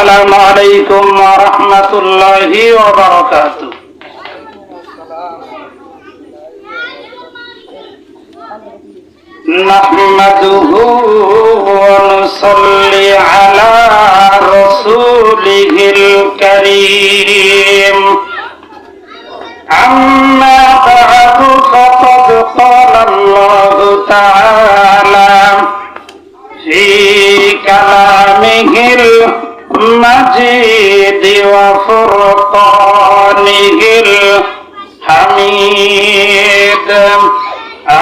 আসসালামু আলাইকুম ওয়া রাহমাতুল্লাহি ওয়া বারাকাতুহু। নাহমাদুহু ওয়া নুসাল্লি আলা রাসূলিহিল কারীম। আম্মা বা'দু ফাকাদ ক্বালা আল্লাহু তাআলা في كلامه المجيد وفرقانه الحميد.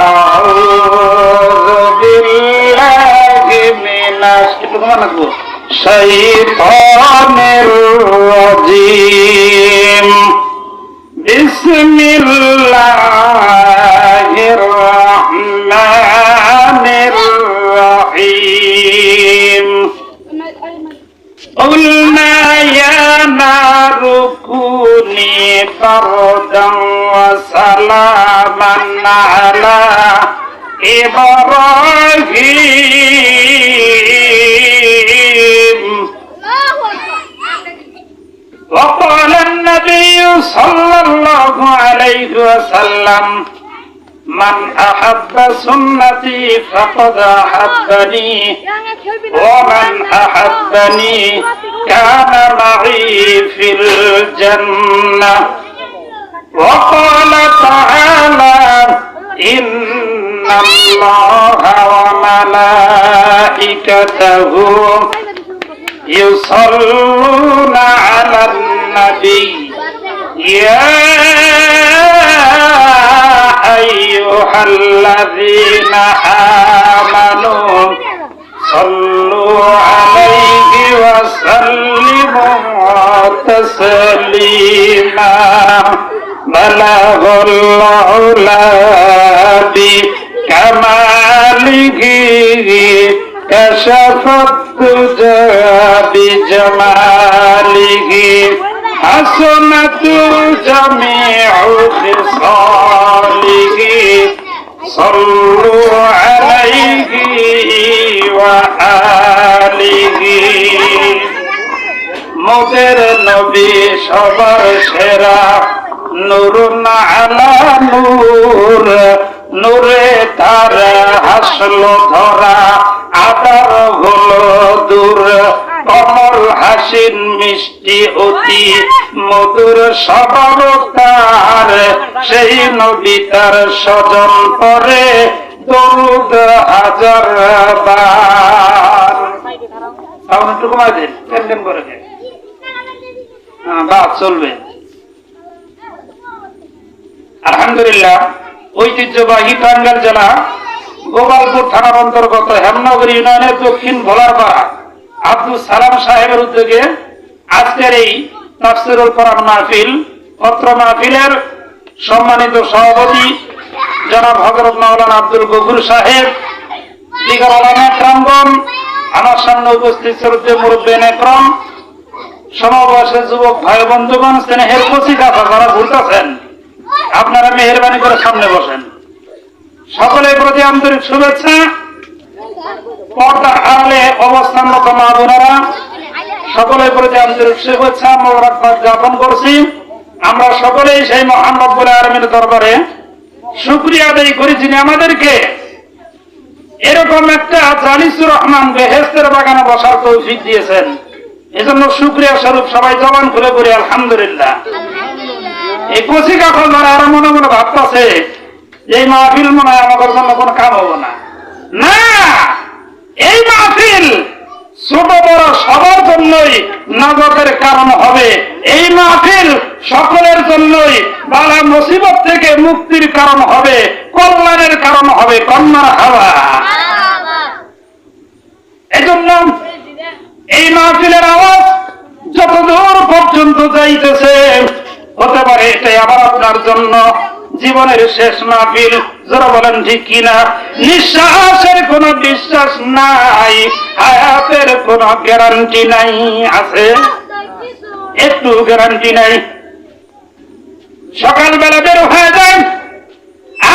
أعوذ بالله من الشيطان الرجيم. بسم الله الرحمن الرحيم. قلنا يا نار كوني بردا وسلاما على إبراهيم. وقال النبي صلى الله عليه وسلم من أحب سنتي فقد أحبني ومن أحبني كان معي في الجنة. وقال تعالى إن الله وملائكته يصلون على النبي يا أيها الذين آمنوا صلوا عليه وسلموا تسليما. بلغ العلا بكماله كشف الدجى بجماله حسنت جميع خصاله. صلوا عليه وآله. মোদের নবী সবার সেরা, নূরুন আলা নূর, নূরে তার হাসলো ধরা, আদার হলো দূর। কমল হাসিন মিষ্টি অতি মধুর স্বভাব তার, সেই নবী তার স্বজন পরে দরুদ হাজার বার। সাউন্ড একটু কমাই দেন, কেন কেন করে দেন, বাস চলবে। আলহামদুলিল্লাহ, ঐতিহ্যবাহী টাঙ্গাইল জেলা গোপালপুর থানার অন্তর্গত হেমনগর ইউনিয়নের দক্ষিণ ভোলারপাড়া আব্দুল সালাম সাহেবের উদ্যোগে আজকের এই তাফসীরুল কোরআন মাহফিল, পত্র মাহফিলের সম্মানিত সভাপতি জনাব হযরত মাওলানা আব্দুল গফুর সাহেব, দিগার ওলামা একরামগণ, আমার সামনে উপস্থিত শ্রদ্ধেয় মুরব্বিয়ান একরাম, সমবয়সের যুবক ভাই বন্ধুগণ, স্নেহের কচি কাকা যারা ঘুরতেছেন, আপনারা মেহেরবানি করে সামনে বসেন। সকলের প্রতি আন্তরিক শুভেচ্ছা। পর্দার আড়ালে অবস্থানরত মা বোনেরা, সকলের প্রতি আন্তরিক শুভেচ্ছা মোবারকবাদ জ্ঞাপন করছি। আমরা সকলেই সেই মহান রব্বুল আলামিনের দরবারে শুকরিয়া আদায় করি, যিনি আমাদেরকে এরকম একটা জালিসুর রহমান বেহেশতের বাগানে বসার তৌফিক দিয়েছেন। এজন্য শুকরিয়া স্বরূপ সবাই জবান খুলে করি আলহামদুলিল্লাহ। এই কচি কাফল যারা আর মনে মনে ভাবতেছে যে এই মাহফিল মনে হয় আমাদের জন্য কোনো কাম হবো না, না, এই মাহফিল ছোট বড় সবার জন্যই নাজাতের কারণ হবে। এই মাহফিল সকলের জন্যই বালা মুসিবত থেকে মুক্তির কারণ হবে, কল্যাণের কারণ হবে। কন্যার হাওয়া। এজন্য এই মাহফিলের আওয়াজ যতদূর পর্যন্ত যাইতেছে, হতে পারে এটাই আবার আপনার জন্য জীবনের শেষ মাহফিল। যারা বলেন ঠিক কিনা? নিঃশ্বাসের কোনো বিশ্বাস নাই, হায়াতের কোনো গ্যারান্টি নাই। আছে একটু গ্যারান্টি নাই। সকালবেলা বের হয়ে যায়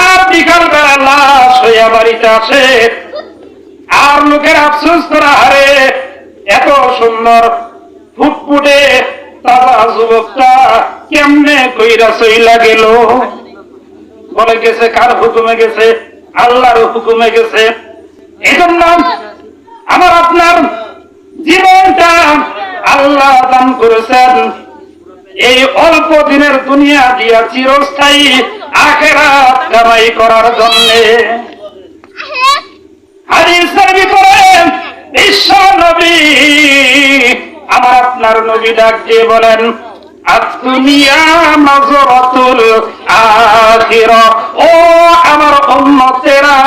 আর বিকাল বেলা লাশ হইয়া বাড়িতে আসে, আর লোকের আফসোস করা হারে এত সুন্দর ফুটফুটে তাজা যুবকটা কেমনে কইরা চইলা গেল? বলে গেছে কার হুকুমে গেছে? আল্লাহর হুকুমে গেছে। এই জন্য আমার আপনার জীবনটা আল্লাহ দান করেছেন এই অল্প দিনের দুনিয়া দিয়া চিরস্থায়ী আখিরাত কামাই করার জন্য। হাদিসের ভিতরে বিশ্ব নবী আমার আপনার নবী ডাক দিয়ে বলেন, আদ-দুনিয়া মাজরাতুল আখিরাহ। ও আমার উম্মতেরা,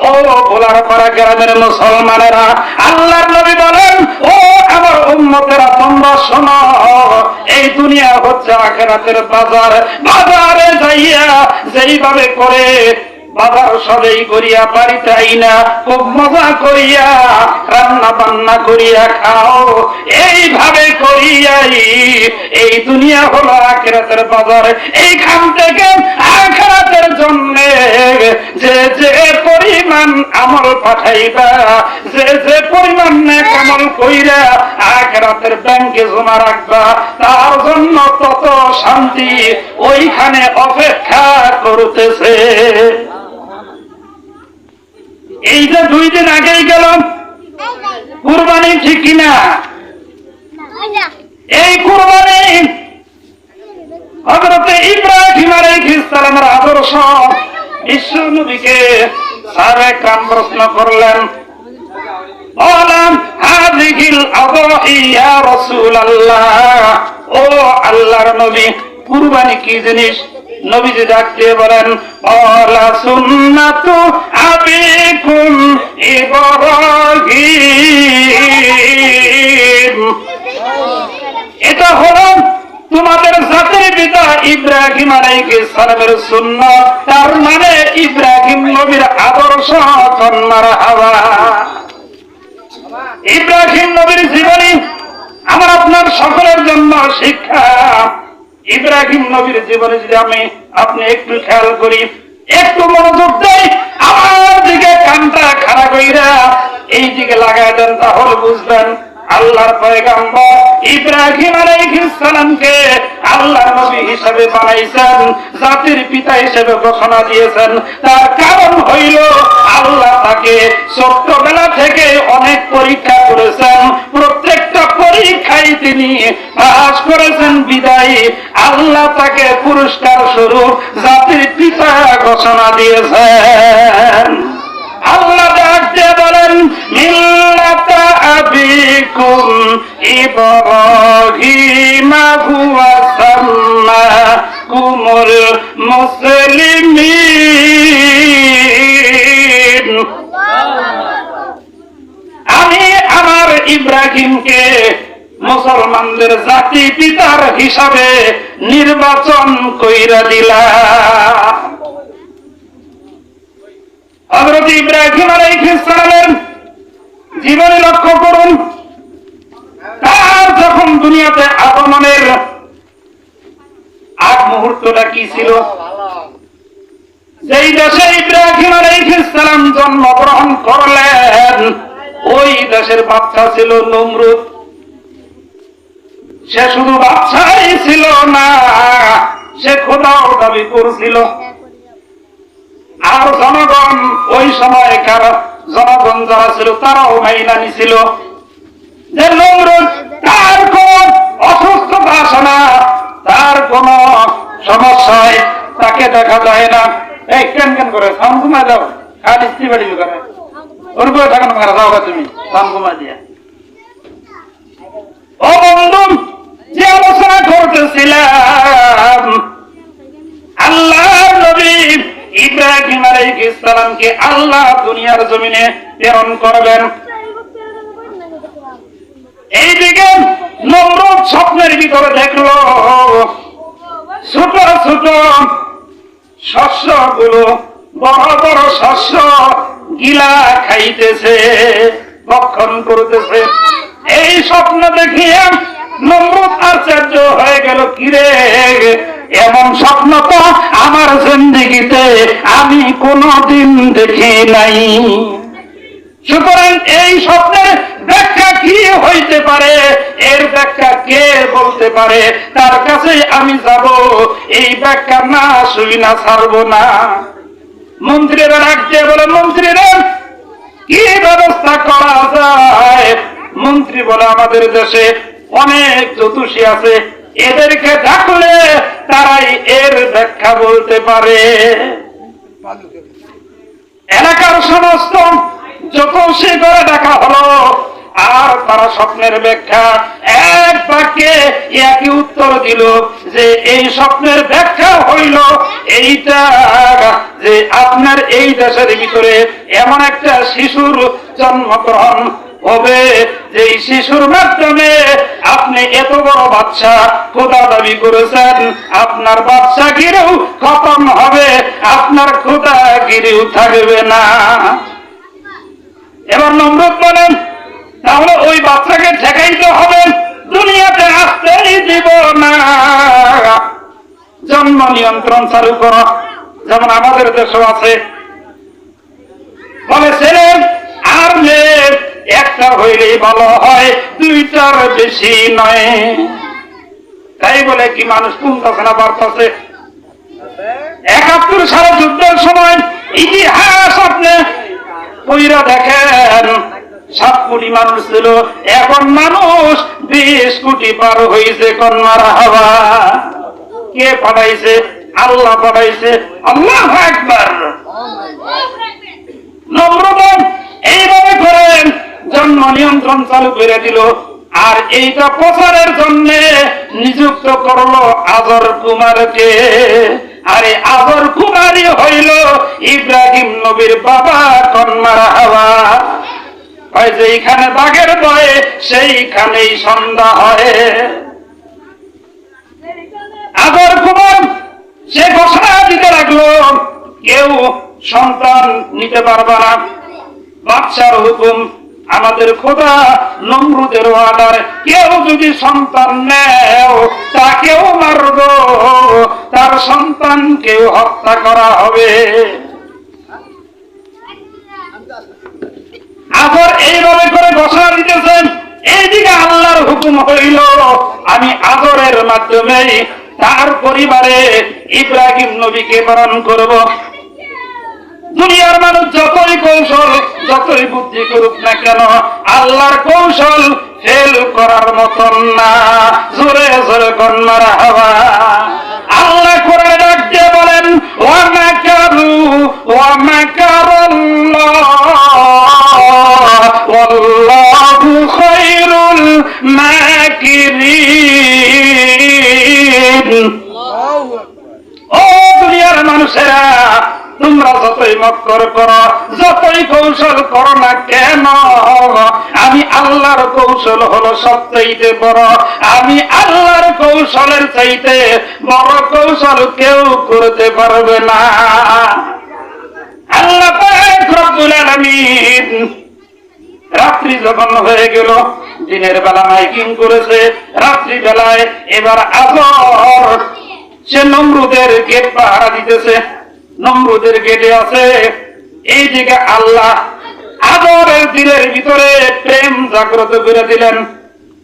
ও ভোলারপাড়া গ্রামের মুসলমানেরা, আল্লাহর নবী বলেন, ও আমার উম্মতেরা তোমরা শোনো, এই দুনিয়া হচ্ছে আখিরাতের বাজার। বাজারে যাইয়া যেইভাবে করে বাবার সবাই করিয়া বাড়িতে আইনা খুব মজা করিয়া রান্না বান্না করিয়া খাও, এইভাবে করিয়াই এই দুনিয়া হলো আখিরাতের বাজার। এইখান থেকে আখিরাতের জন্য যে যে পরিমাণ আমল পাঠাইবা, যে যে পরিমাণ নেক আমল কইরা আখিরাতের ব্যাংকে জমা রাখবা, তার জন্য তত শান্তি ওইখানে অপেক্ষা করতেছে। এই যে 2 দিন আগেই গেল কুরবানি, ঠিক কিনা? এই কুরবানি হযরত ইব্রাহিম আলাইহিস সালামের আদর্শ বিশ্ব নবীকে সাহাবায়ে کرام প্রশ্ন করলেন, বললাম হাযিহিল আযাহি ইয়া রাসূলুল্লাহ, ও আল্লাহর নবী কুরবানি কি জিনিস? নবীজি ডাক দিয়ে বলেন, আলা সুন্নাতু আবিকুম ইব্রাহিম, এটা হলো তোমাদের জাতির পিতা ইব্রাহিম আলাইহিস সালামের সুন্নাত। তার মানে ইব্রাহিম নবীর আদর্শ। মারহাবা। ইব্রাহিম নবীর জীবনী আমার আপনার সকলের জন্য শিক্ষা। ইব্রাহিম নবীর জীবনে যদি আপনি একটু খেয়াল করি, একটু মনোযোগ দেই, আমার দিকে কানটা খাড়া কইরা এই দিকে লাগাই দেন, তাহলে বুঝবেন আল্লাহর পয়গম্বর ইব্রাহিম আলাইহিস সালামকে আল্লাহর নবী হিসেবে বানাইছেন, জাতির পিতা হিসেবে ঘোষণা দিয়েছেন। তার কারণ হইল আল্লাহ তাকে ছোট্টবেলা থেকে অনেক পরীক্ষা করেছেন, প্রত্যেকটা পরীক্ষায় তিনি পাস করেছেন বিদায়ী আল্লাহ তাকে পুরস্কার স্বরূপ জাতির পিতা ঘোষণা দিয়েছেন। আল্লাহ ডাক দিয়ে বলেন, মিল্লাতা আবিকুম ইব্রাহিম হুয়া সাম্মাকুমুল মুসলিমিন। আমি আমার ইব্রাহিমকে মুসলমানদের জাতি পিতার হিসাবে নির্বাচন কইরা দিলাম। হযরত ইব্রাহিম আলাইহিস সালামের জীবনে লক্ষ্য করুন, তার যখন দুনিয়াতে আগমনের আগ মুহূর্তটা কি ছিল? যেই দেশে ইব্রাহিম আলাইহিস সালাম জন্মগ্রহণ করলেন, ওই দেশের বাদশা ছিল নমরুদ। সে শুধু বাদশাই ছিল না, সে খোদাও দাবি করছিল। আর জনগণ, ওই সময়কার জনগণ যারা ছিল তারাও মাইনানি ছিল যে নমরুদ তার কোন অসুস্থতা আসে না, তার কোন সমস্যায় তাকে দেখা যায় না। এই কেন কেন করে সাউন্ড কমায় যাও, খালি স্ত্রী বাড়ি করে ওর করে থাকেন মারা যাও তুমি সাউন্ড কমায় দিয়া। ও বন্ধু, যে আলোচনা করতেছিলাম, আল্লাহর নবী ইব্রাহিম আলাইহিস সালামকে আল্লাহ দুনিয়ার জমিনে প্রেরণ করবেন। এইদিকে নমরুদ স্বপ্নের ভিতরে দেখলো ছোট ছোট শস্যগুলো বড় বড় শস্য গিলা খাইতেছে, ভক্ষণ করতেছে। এই স্বপ্ন দেখিয়ে নমরুদ আশ্চর্য হয়ে গেল, কিরে এমন স্বপ্ন তো আমার জিন্দেগিতে আমি কোনদিন দেখি নাই। সুতরাং এই স্বপ্নের ব্যাখ্যা কি হইতে পারে, এর ব্যাখ্যা কে বলতে পারে, তার কাছে আমি যাব। এই ব্যাখ্যা না শুই না ছাড়বো না। মন্ত্রীরা রাখতে বলে, মন্ত্রীরা কি ব্যবস্থা করা যায়? মন্ত্রী বলে, আমাদের দেশে অনেক জ্যোতিষী আছে, এদেরকে ডাকলে তারাই এর ব্যাখ্যা বলতে পারে। এলাকার সমস্ত জ্যোতিষী করে ডাকা হলো, আর তারা স্বপ্নের ব্যাখ্যা এক বাক্যে একই উত্তর দিল যে এই স্বপ্নের ব্যাখ্যা হইল এইটা, যে আপনার এই দেশের ভিতরে এমন একটা শিশুর জন্মগ্রহণ হবে, যে শিশুর মাধ্যমে আপনি এত বড় বাচ্চা খোদা দাবি করেছেন, আপনার বাচ্চা গিরেও খতম হবে, আপনার খোদা গিরেও থাকবে না। এবার নমরুদ বলেন, তাহলে ওই বাচ্চাকে ঠেকাইতে হবে, দুনিয়াতে আসতেই দিব না, জন্ম নিয়ন্ত্রণ চালু করো, যেমন আমাদের দেশও আছে। বলে ছেলে আর মেয়ে একটা হইলেই ভালো হয়, দুইটার বেশি নয়। তাই বলে কি মানুষ কমতেছে না বাড়তেছে? ৭১ সালে যুদ্ধের সময় ইতিহাস আপনি পইরা দেখেন, ৭ কোটি মানুষ ছিল, এখন মানুষ ২০ কোটি পার হয়েছে। কন্যার হাওয়া কে পাঠাইছে? আল্লাহ পাঠাইছে। আল্লাহু আকবার। নমরুদ এইভাবে করেন জন্ম নিয়ন্ত্রণ চালু করে দিল, আর এইটা প্রচারের জন্য নিযুক্ত করলো আজর কুমারকে। আরে আজর কুমারই হইল ইব্রাহিম নবীর বাবা। কন্যার হাওয়া যেইখানে বাঘের বয়ে সেইখানেই সন্ধ্যা হয়। আজর কুমার সে ঘোষণা দিতে লাগলো, কেউ সন্তান নিতে পারবে না, বাদশার হুকুম, আমাদের খোদা নমরুদের অর্ডার, কেউ যদি সন্তান নেও তাকেও মারব, তার সন্তানকেও হত্যা করা হবে। আবার এইভাবে করে ঘোষণা দিতেছেন, এইদিকে আল্লাহর হুকুম হইল আমি আদরের মাধ্যমে তার পরিবারে ইব্রাহিম নবীকে বরণ করব। দুনিয়ার মানুষ যতই কৌশল যতই বুদ্ধি করুক না কেন, আল্লাহর কৌশল ফেল করার মতন না। জোরে জোরে কন্যার হাওয়া। আল্লাহ কোরআনে ডাক দিয়ে বলেন, ওয়া মাকারু ওয়া মাকারাল্লাহ ওয়াল্লাহু খায়রুল মাকিরিন। ও দুনিয়ার মানুষেরা, তোমরা যতই মক্কর করো, যতই কৌশল করো না কেন, আমি আল্লাহর কৌশল হলো সবচাইতে বড়। আমি আল্লাহর কৌশলের চাইতে বড় কৌশল কেউ করতে পারবে না। আল্লাহ পাক রব্বুল আলামিন রাত্রি যখন হয়ে গেল, দিনের বেলা মাইকিং করেছে, রাত্রি বেলায় এবার আজর সে নমরুদের গেট পাহারা দিতেছে। নমরুদের গেটে আছে। এইদিকে আল্লাহ আদরের দিনের ভিতরে প্রেম জাগ্রত করে দিলেন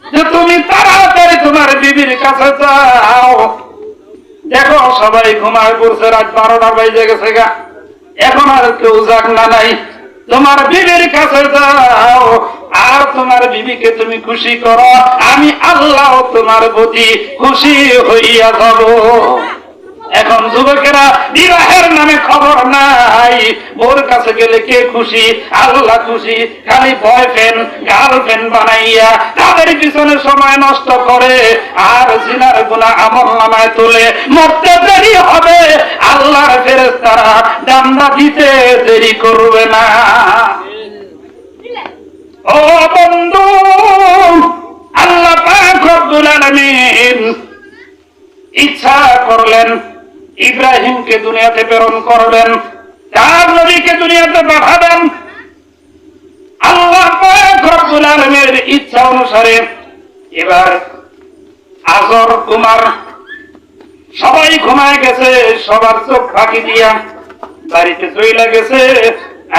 যে তুমি তাড়াতাড়ি তোমার বিবির কাছে যাও। দেখো সবাই ঘুমায় পড়ছে, রাত ১২টা বাজে গেছে গা, এখন আর কেউ জাগনা নাই। তোমার বিবির কাছে যাও আর তোমার বিবিকে তুমি খুশি করো, আমি আল্লাহ তোমার প্রতি খুশি হইয়া যাব। এখন যুবকেরা বিবাহের নামে খবর নাই, ওর কাছে গেলে কে খুশি? আল্লাহ খুশি। খালি বয়ফ্রেন্ড গার্লফ্রেন্ড বানাইয়া তাদের পিছনে সময় নষ্ট করে আর জিনার গুনাহ আমলনামায় তুলে। মরতে দেরি হবে, আল্লাহর ফেরেশতারা ডান্ডা দিতে দেরি করবে না। ও বন্ধু, আল্লাহ পাক রব্বুল আলামিন ইচ্ছা করলেন ইব্রাহিমকে দুনিয়াতে প্রেরণ করবেন, তার নবীকে দুনিয়াতে পাঠাবেন। আল্লাহ পাক রব্বুল আলামিনের ইচ্ছা অনুসারে এবার আজর কুমার সবাই ঘুমায় গেছে, সবার চোখ ফাঁকি দিয়া বাড়িতে চলে গেছে।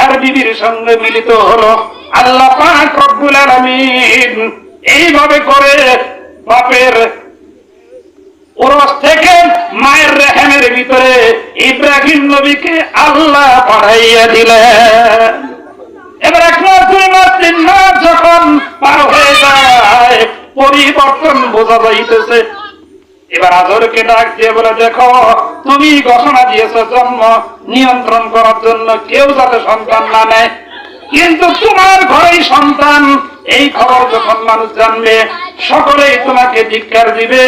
আর বিবির সঙ্গে মিলিত হলো। আল্লাহ পাক রব্বুল আলামিন এইভাবে করে বাপের ওরস থেকে মায়ের রেহেমের ভিতরে ইব্রাহিম নবীকে আল্লাহ পাঠাইয়া দিলেন। এবার 1 মাস 2 মাস 3 মাস যখন পার হয়ে যায়, পরিবর্তন বোঝা যাইতেছে। এবার আজরকে ডাক দিয়ে বলে, দেখো তুমি ঘোষণা দিয়েছো জন্ম নিয়ন্ত্রণ করার জন্য কেউ যাতে সন্তান না নেয়, কিন্তু তোমার ঘরেই সন্তান। এই খবর যখন মানুষ জানবে, সকলেই তোমাকে ধিক্কার দিবে,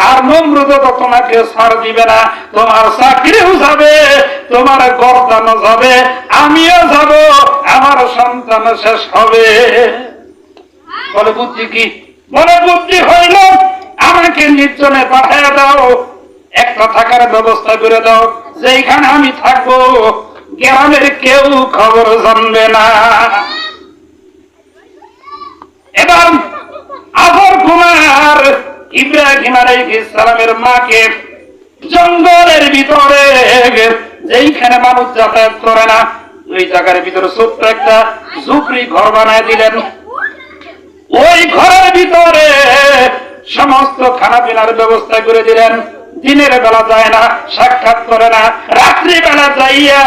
আর নমরুদ তো তোমাকে ছাড় দিবে না। তোমার চাকরিও যাবে, তোমার গর্দানও যাবে, আমিও যাব, আমার সন্তান শেষ হবে। বলে বুদ্ধি কি? বলে বুদ্ধি হইল আমাকে নির্জনে পাঠিয়ে দাও, একটা থাকার ব্যবস্থা করে দাও, যেখানে আমি থাকবো গ্রামের কেউ খবর জানবে না। এবার আজর কুমার ইব্রাহিম আলাইহিস সালামের মাকে জঙ্গলের ভিতরে, যেইখানে মানুষ যাতায়াত করে না, ওই জায়গার ভিতরে ছোট্ট একটা ঝুপড়ি ঘর বানায় দিলেন। ওই ঘরের ভিতরে সমস্ত খানা পিনার ব্যবস্থা করে দিলেন। দিনের বেলা যায় না, সাক্ষাৎ করে না, রাত্রি বেলা যাইয়া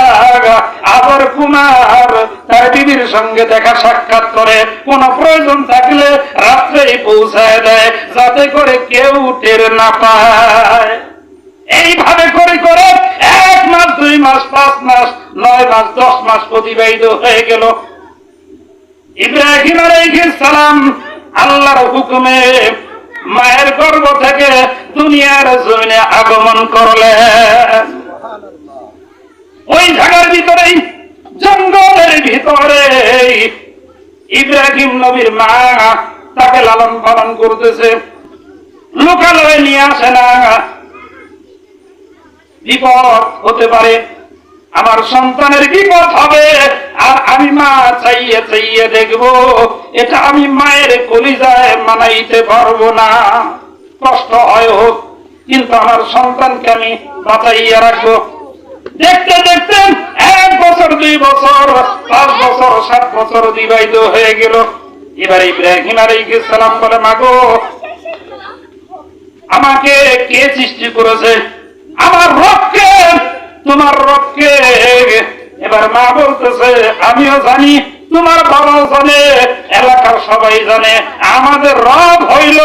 আবার কুমার তার বিবির সঙ্গে দেখা সাক্ষাৎ করে, কোন প্রয়োজন থাকলে রাত্রেই পৌঁছায় দেয়, যাতে করে কেউ টের না পায়। এইভাবে করে করে 1 মাস 2 মাস 5 মাস 9 মাস 10 মাস অতিবাহিত হয়ে গেল। ইব্রাহিম আলাইহিস সালাম আল্লাহর হুকুমে মায়ের গর্ভ থেকে দুনিয়ার জমিনে আগমন করলেন। ওই জায়গার ভিতরেই জঙ্গলের ভিতরে ইব্রাহিম নবীর মা তাকে লালন পালন করতেছে, লোকালয়ে নিয়ে আসে না। বিপদ হতে পারে, আমার সন্তানের বিপদ হবে, আর আমি মা চাইয়ে চাইয়ে দেখবো, এটা আমি মায়ের কলিজায় মানাইতে পারবো না। কষ্ট হয় হোক, কিন্তু আমার সন্তানকে আমি বাঁচাইয়া রাখবো। দেখতে দেখতে 1 বছর 2 বছর 5 বছর 7 বছর অতিবাহিত হয়ে গেল। এবার ইব্রাহিম আলাইহিস সালাম বলে, মাগো আমাকে কে সৃষ্টি করেছে? আমার রবকে, তোমার রবকে। এবার মা বলতেছে, আমিও জানি, তোমার বাবাও জানে, এলাকার সবাই জানে, আমাদের রব হইল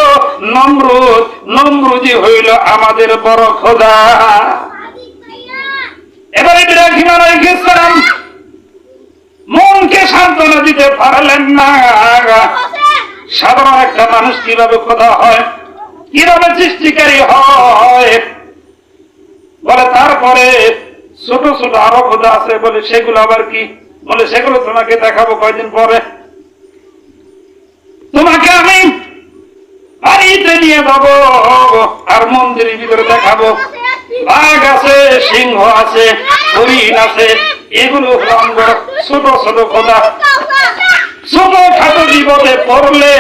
নমরুদ, নমরুদি হইল আমাদের বড় খোদা। এবার ইব্রাহিম আলাইহিস সালাম মনকে সান্ত্বনা দিতে পারলেন না। সাধারণ একটা মানুষ কিভাবে খোদা হয়, কিভাবে সৃষ্টিকারী হয়? বলে তারপরে ছোট ছোট আরো খোদা আছে, বলে সেগুলো আবার কি? বলে সেগুলো তোমাকে দেখাবো কয়দিন পরে। তোমাকে আমি বাড়িতে নিয়ে যাবো আর মন্দিরের ভিতরে দেখাবো। বাঘ আছে, সিংহ আছে, হরিণ আছে, এগুলো ছোট ছোট খোদা। ছোট খাটো বিপদে পড়লে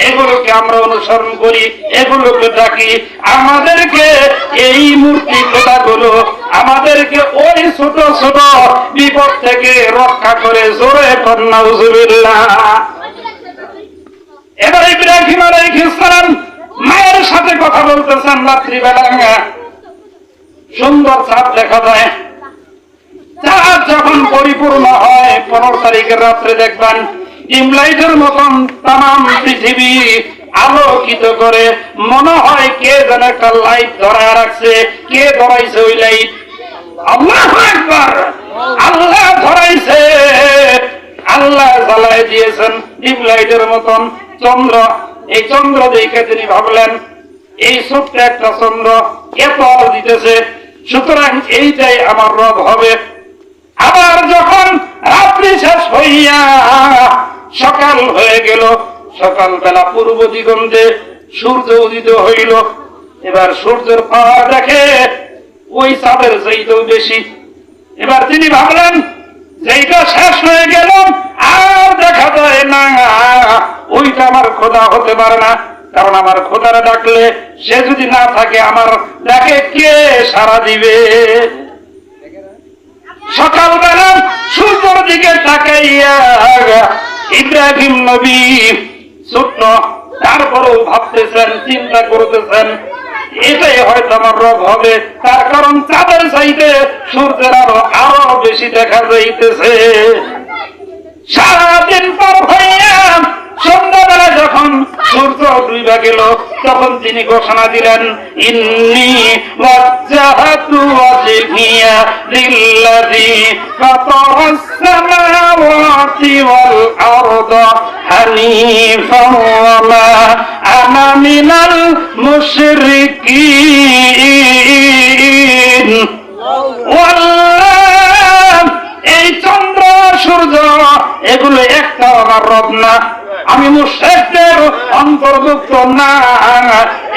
এগুলোকে আমরা অনুসরণ করি, এগুলোকে ডাকি। আমাদেরকে এই মূর্তি খোদাগুলো আমাদেরকে ওই ছোট ছোট বিপদ থেকে রক্ষা করে। জোরে নাউজুবিল্লাহ। এবার ইব্রাহিম আলাইহিস সালাম মায়ের সাথে কথা বলতেছেন রাত্রিবেলা। সুন্দর চাঁদ দেখা যায়। চাঁদ যখন পরিপূর্ণ হয় 15 তারিখের রাত্রে দেখবেন ডিমলাইটের মতন তাম পৃথিবী আলোকিত করে। মনে হয় কে যেন একটা লাইট ধরায় রাখছে। কে ধরাইছে ওই লাইট? আল্লাহু আকবার। আল্লাহ ধরাইছে, আল্লাহ জ্বালায় দিয়েছেন ডিমলাইটের মতন চন্দ্র। এই চন্দ্র দেখে তিনি ভাবলেন এই ছোট্ট একটা চন্দ্র এত আলো দিতেছে, সুতরাং এইটাই আমার রব হবে। আবার যখন রাত্রি শেষ হইয়া সকাল হয়ে গেল, সকালবেলা পূর্ব দিগন্তে সূর্য উদিত হইল। এবার সূর্যের পাওয়ার দেখে ওই চাঁদের চাইতেও বেশি। এবার তিনি ভাবলেন যেটা শেষ হয়ে গেল আর দেখা যায় না, ওইটা আমার খোদা হতে পারে না। কারণ আমার খোদারা ডাকলে সে যদি না থাকে আমার ডাকে কে সাড়া দিবে? সকালবেলা সূর্যের দিকে তাকাইয়া ইব্রাহিম নবী ছোট্ট, তারপরেও ভাবতেছেন, চিন্তা করতেছেন এটাই হয়তো আমার রব হবে। তার কারণ চাঁদের চাইতে সূর্যের আরো বেশি দেখা যাইতেছে। সারাদিন পর হইয়া সন্ধ্যাবেলা যখন সূর্য ডুইবা গেল, তখন তিনি ঘোষণা দিলেন, ইন্নী ওয়াজ্জাহাতু ওয়াজহিয়া লিল্লাযী ফাতারাস সামাওয়াতি ওয়াল আরদা হানিফান ওয়া মা আনা মিনাল মুশরিকিন। এই চন্দ্র সূর্য এগুলো একটা আমার রব না, আমি মুশরিকদের অন্তর্ভুক্ত না।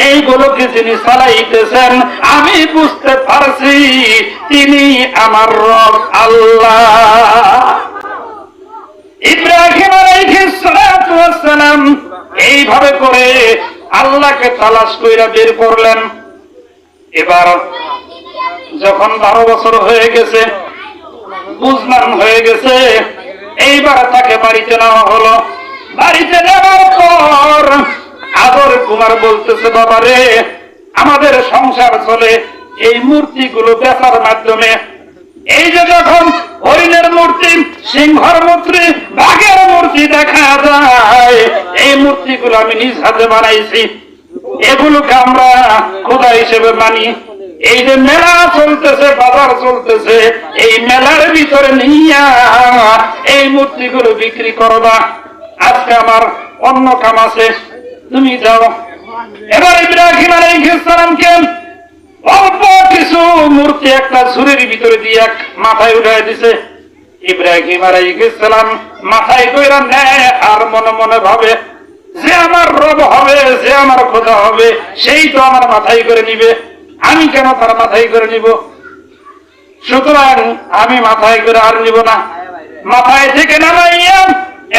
এইগুলোকে যিনি চালাইতেছেন আমি বুঝতে পারছি তিনি আমার রব আল্লাহ। ইব্রাহিম আলাইহিস সালাতু ওয়াস সালাম এইভাবে করে আল্লাহকে তালাশ কইরা বের করলেন। এবার যখন 12 বছর হয়ে গেছে, বুঝলাম হয়ে গেছে, এইবার তাকে বাড়িতে নেওয়া হলো। বাড়িতে নেওয়ার পর আদর কুমার বলতেছে, বাবা রে, আমাদের সংসার চলে এই মূর্তিগুলো বেচার মাধ্যমে। এই যে যখন হরিণের মূর্তি, সিংহর মূর্তি, বাঘের মূর্তি দেখা যায়, এই মূর্তিগুলো আমি নিজ হাতে বানাইছি, এগুলোকে আমরা খোদা হিসেবে মানি। এই যে মেলা চলতেছে, বাজার চলতেছে, এই মেলার ভিতরে নিয়া এই মূর্তিগুলো বিক্রি করবা। আজকে আমার অন্য কাম আছে, তুমি যাও। এবার ইব্রাহিম আলাইহিস সালামকে অল্প কিছু মূর্তি একটা ঝুড়ির ভিতরে দিয়ে মাথায় উঠাই দিছে। ইব্রাহিম আলাইহিস সালাম মাথায় কইরা নেয় আর মনে মনে ভাবে, যে আমার রব হবে, যে আমার খোদা হবে, সেই তো আমার মাথায় করে নিবে, আমি কেন তার মাথায় করে নিব? সুতরাং আমি মাথায় করে আর নিব না। মাথায় থেকে নামাইয়া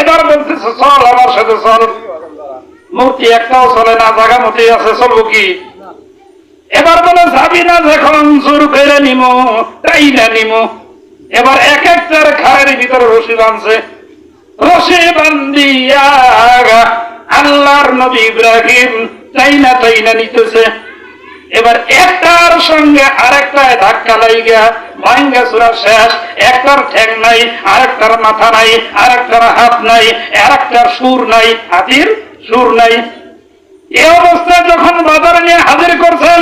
এবার বলতেছে, চল আমার সাথে চল। মূর্তি একটাও চলে না, জায়গা মতে আছে, চলবো কি? এবার বলে, যাবি না যখন জোর করে নিমো, তাই না নিমো। এবার এক একটার খায়ের ভিতরে রশি বাঁধছে। রশি বান্ধিয়া আল্লাহর নবী ইব্রাহিম তাই না নিতেছে। এবার একটার সঙ্গে আরেকটায় ধাক্কা লাগিয়া ভাঙ্গা চূড়া শেষ। একটার ঠ্যাং নাই, আরেকটার মাথা নাই, আরেকটার হাত নাই, আরেকটার সুর নাই, হাতির সুর নাই। এই অবস্থায় যখন বাজারে নিয়ে হাজির করছেন,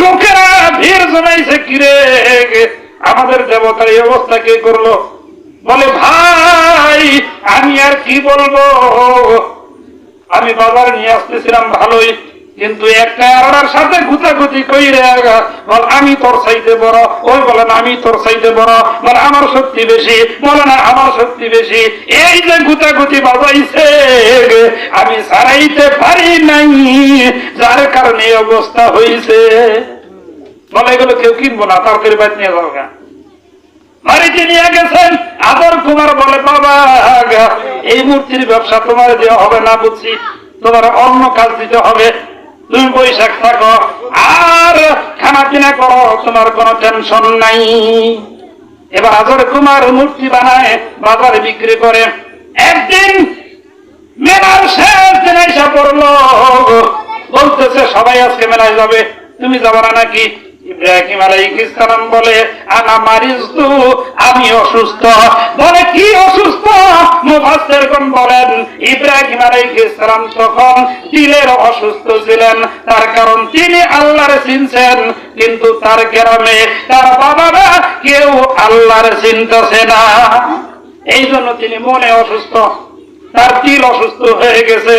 লোকেরা ভিড় জমাইছে, কিরে আমাদের দেবতার এই অবস্থা কে করলো? বলে, ভাই আমি আর কি বলবো, আমি বাজারে নিয়ে আসতেছিলাম ভালোই, কিন্তু একটা আরোর সাথে গুতাগুতি কইরে বল আমি তোর চাইতে বড়, ওই বলেন আমি তোর চাইতে বড়, বলে আমার শক্তি বেশি, বলে না আমার শক্তি বেশি। এই যে গুতাগুতি বাজাইছে আমি সারাইতে পারি নাই, যার কারণে এই অবস্থা হয়েছে। বলে এগুলো কেউ কিনবো না, তাড়াতাড়ি বাইরে নিয়ে যাও। বাড়িতে নিয়ে গেছেন। আদর কুমার বলে, বাবা এই মূর্তির ব্যবসা তোমার দেওয়া হবে না, বুঝছি, তোমার অন্য কাজ দিতে হবে, তুমি বৈশাখ থাকো আর খানা পিনা করো, তোমার কোনো টেনশন নাই। এবার আদর কুমার মূর্তি বানায় বাজারে বিক্রি করে। একদিন মেলার শেষ দিন এসে পড়লো, বলতেছে সবাই আজকে মেলায় যাবে, তুমি যাবে না নাকি? ইব্রাহিম আলাইহিস সালাম বলে, আনা মারিজতু, আমি অসুস্থ। বলে, কি অসুস্থ? মুফাসসিরগণ বলেন, ইব্রাহিম আলাইহিস সালাম তখন দিলের অসুস্থ ছিলেন। তার কারণ তিনি আল্লাহর চিনছেন, কিন্তু তার গ্রামে তার বাবারা কেউ আল্লাহর চিনতেছে না। এই জন্য তিনি মনে অসুস্থ, তার দিল অসুস্থ হয়ে গেছে,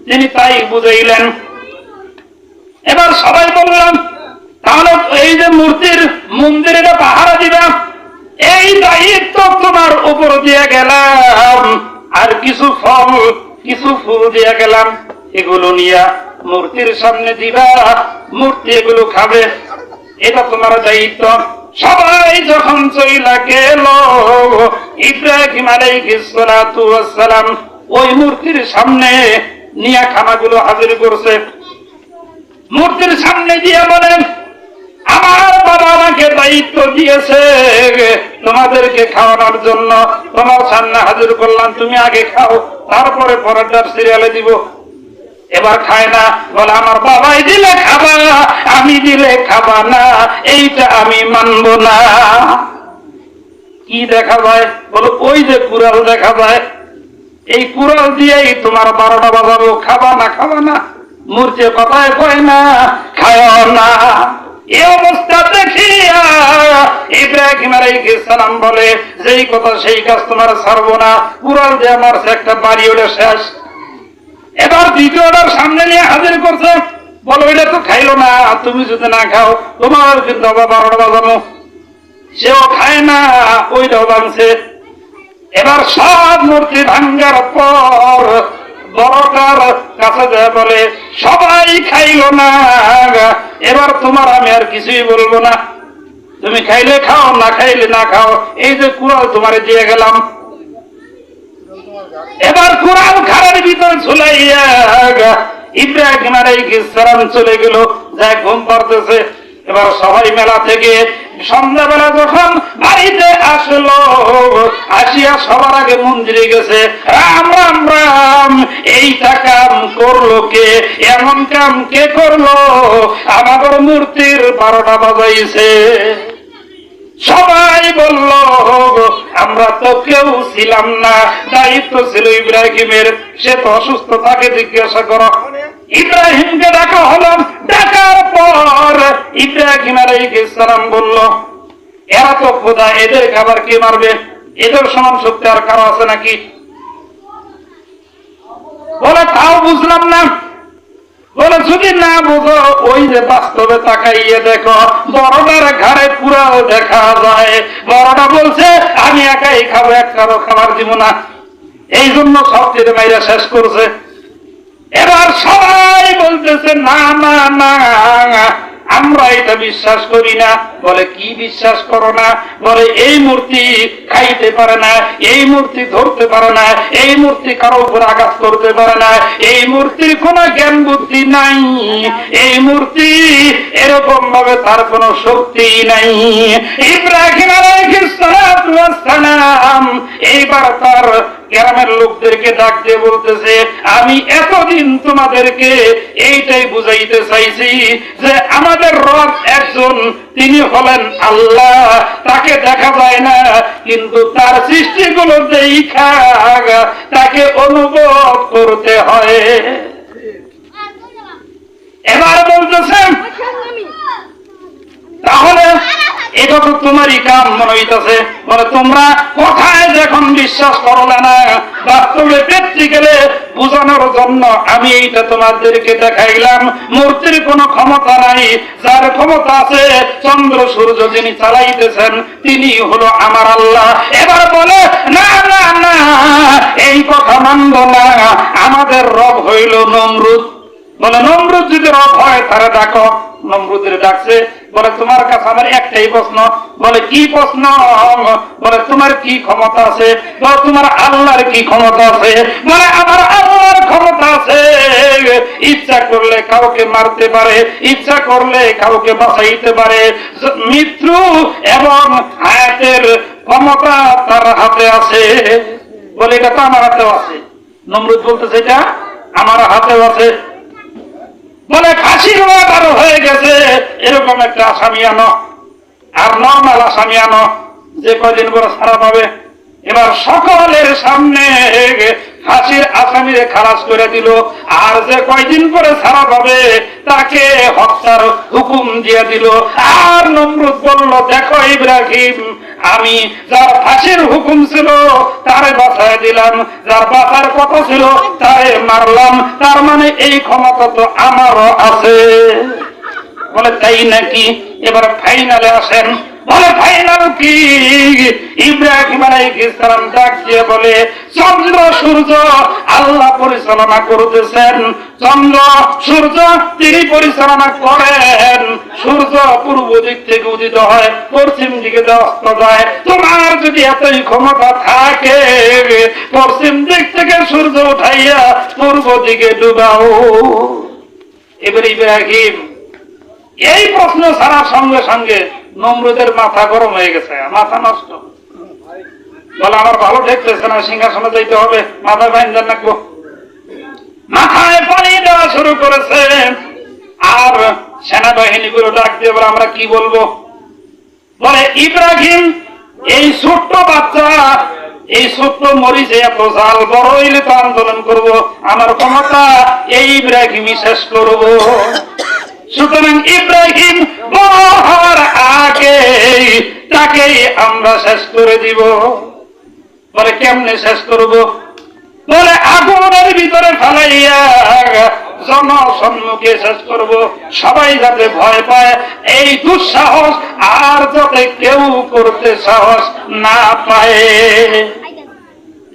তিনি তাই বুঝাইলেন। এবার সবাই বললাম, তাহলে এই যে মূর্তির মন্দিরে পাহারা দিবা, এই দায়িত্ব তোমার উপর দিয়ে গেলাম, আর কিছু ফল কিছু ফুল দিয়ে গেলাম, এগুলো নিয়ে মূর্তির সামনে দিবা, মূর্তি এগুলো খাবে, এটা তোমার দায়িত্ব। সবাই যখন চইলা গেল, ইব্রাহিম আলাইহিস সালাতু ওয়াস সালাম ওই মূর্তির সামনে নিয়ে খানাগুলো হাজির করছে। মূর্তির সামনে দিয়ে বলেন, আমার বাবা আমাকে দায়িত্ব দিয়েছে তোমাদেরকে খাওয়ানোর জন্য, তোমার সামনে হাজির করলাম, তুমি আগে খাও, তারপরে পরেরটার সিরিয়ালে দিব। এবার খায় না, বলে আমার বাবাই দিলে খাবা, আমি দিলে খাবা না, এইটা আমি মানব না। কি দেখা যায়? বলো ওই যে কুড়াল দেখা যায়, এই কুড়াল দিয়েই তোমার 12টা বাজাবো, খাবা না খাবা না। মূর্তি কথায় কয় না, খায় না। এই অবস্থা দেখিয়া ইব্রাহিম আলাইহিস সালাম বলে, যেই কথা সেই কাজ তোমার ছাড়বো না। কুড়াল দিয়ে মারছে, একটা বাড়ি ওটা শেষ। এবার দ্বিতীয়টার সামনে নিয়ে হাজির করছে, বলো এটা তো খাইলো না, তুমি যদি না খাও তোমার কিন্তু আবার 12টা বাজাবো। সেও খায় না, ওইটাও ভাঙছে। এবার সব মূর্তি ভাঙ্গার পর বড়টার কাছে যায় বলে, সবাই খাইল না, এবার তোমার আমি আর কিছুই বলবো না, তুমি খাইলে খাও, না খাইলে না খাও, এই যে কুড়াল তোমারে দিয়ে গেলাম। এবার কুড়াল ঘাড়ের ভিতর ঝুলাইয়া ইব্রাহিম আলাইহিস সালাম চলে গেল, যায় ঘুম পাড়তেছে। এবার সবাই মেলা থেকে সন্ধ্যাবেলা যখন বাড়িতে আসলো, আসিয়া সবার আগে মন্দিরে গেছে, রাম রাম রাম, এইটা কাম করলো কে, এমন কাম কে করলো, আমাদের মূর্তির 12টা বাজাইছে। সবাই বলল আমরা তো কেউ ছিলাম না, দায়িত্ব ছিল ইব্রাহিমের, সে তো অসুস্থ, তাকে জিজ্ঞাসা করো। ইব্রাহিমকে ডাকা হলো, ডাকার পর ইব্রাহিম আলাইহিস সালাম বলল, এরা তো খোদা, এদের খাবার কে মারবে, এদের সমান শক্তি আর কারো আছে নাকি? বলে তাও বুঝলাম না। বলে যদি না বুঝো, ওই যে বাস্তবে তাকাইয়ে দেখো, বড়টার ঘাড়ে কুড়াল দেখা যায়। বড়টা বলছে আমি একাই খাবো, একটারও খাবার দিব না, এই জন্য সবচেয়ে মাইরা শেষ করছে। এবার সবাই বলতেছে না না না, আমরা এটা বিশ্বাস করি না। বলে কি বিশ্বাস করো না? বলে এই মূর্তি খাইতে পারে না, এই মূর্তি ধরতে পারে না, এই মূর্তি কারো উপর আঘাত করতে পারে না, এই মূর্তির কোনো জ্ঞান বুদ্ধি নাই, এই মূর্তি এরকম ভাবে তার কোনো শক্তি নাই। ইব্রাহিম আলাইহিস সালাম এইবার তার গ্রামের লোকদেরকে ডাক দিয়ে বলতেছে, আমি এতদিন তোমাদেরকে এইটাই বুঝাইতে চাইছি যে আমাদের রব একজন, তিনি হলেন আল্লাহ, তাকে দেখা যায় না, কিন্তু তার সৃষ্টিগুলো দেখা তাকে অনুভব করতে হয়। এবার বলতেছেন তাহলে এটা তো তোমারই কাম মনে হইতেছে। বলে তোমরা কোথায় যখন বিশ্বাস করলে না, বাস্তবে প্র্যাকটিক্যালে বোঝানোর জন্য আমি এইটা তোমাদেরকে দেখাইলাম। মূর্তির কোনো ক্ষমতা নাই, যার ক্ষমতা আছে চন্দ্র সূর্য যিনি চালাইতেছেন তিনি হলো আমার আল্লাহ। এবার বলে না না না, এই কথা মানব না, আমাদের রব হইল নমরুদ। বলে নমরুদ যদি রব হয় তারা ডাকো। নমরুদের ডাকছে, বলে তোমার কাছে আমার একটাই প্রশ্ন। বলে কি প্রশ্ন? বলে তোমার কি ক্ষমতা আছে? বলে তোমার আল্লাহর কি ক্ষমতা আছে? বলে আমার আল্লাহর ক্ষমতা আছে, ইচ্ছা করলে কাউকে মারতে পারে, ইচ্ছা করলে কাউকে বাঁচাইতে পারে, মৃত্যু এবং হায়াতের ক্ষমতা তার হাতে আছে। বলে এটা তো আমার হাতেও আছে। নমরুদ বলতেছে এটা আমার হাতেও আছে। বলে ফাঁসির অর্ডার হয়ে গেছে, এরকম একটা আসামি আনো, আর নর্মাল আসামি আনো, যে কয়দিন পরে ছাড়া পাবে। এবার সকলের সামনে ফাঁসির আসামিরে খালাস করে দিল, আর যে কয়দিন পরে ছাড়া পাবে তাকে হত্যার হুকুম দিয়ে দিল। আর নমরুদ বলল, দেখো ইব্রাহিম, আমি যার ফাঁসির হুকুম ছিল তারে বাঁচায় দিলাম, যার বাঁচার কথা ছিল তারে মারলাম, তার মানে এই ক্ষমতা তো আমারও আছে। বলে তাই নাকি? এবার ফাইনালে আসেন। বলে ফাইনাল কি? ইব্রাহিম আলাইহিস সালাম ডাক দিয়ে বলে, চন্দ্র সূর্য আল্লাহ পরিচালনা করতেছেন, চন্দ্র সূর্য তিনি পরিচালনা করেন। সূর্য পূর্ব দিক থেকে উদিত হয়, পশ্চিম দিকে অস্ত যায়। তোমার যদি এতই ক্ষমতা থাকে, পশ্চিম দিক থেকে সূর্য উঠাইয়া পূর্ব দিকে ডুবাও। এবার ইব্রাহিম এই প্রশ্ন ছাড়ার সঙ্গে সঙ্গে নমরুদের মাথা গরম হয়ে গেছে, মাথা নষ্ট। বলে আমার ভালো ঠেকতেছে না, সিংহাসনে যাইতে হবে, মাথা বাইন্ধা রাখবো। মাথায় পানি দেওয়া শুরু করেছে। আর সেনাবাহিনী গুলো ডাক দিয়ে বলে আমরা কি বলবো? বলে ইব্রাহিম এই ছোট্ট বাচ্চা, এই ছোট্ট মরিচে এত জাল, বড় হইলে তো আন্দোলন করব, আমার ক্ষমতা এই ইব্রাহিমই শেষ করব। সুতরাং ইব্রাহিম বড় হওয়ার আগে তাকেই আমরা শেষ করে দিব। বলে কেমনে শেষ করব? বলে আগুনের ভিতরে ফেলাইয়া জনসম্মুখে শেষ করব, সবাই যাতে ভয় পায়, এই দুঃসাহস আর যাতে কেউ করতে সাহস না পায়।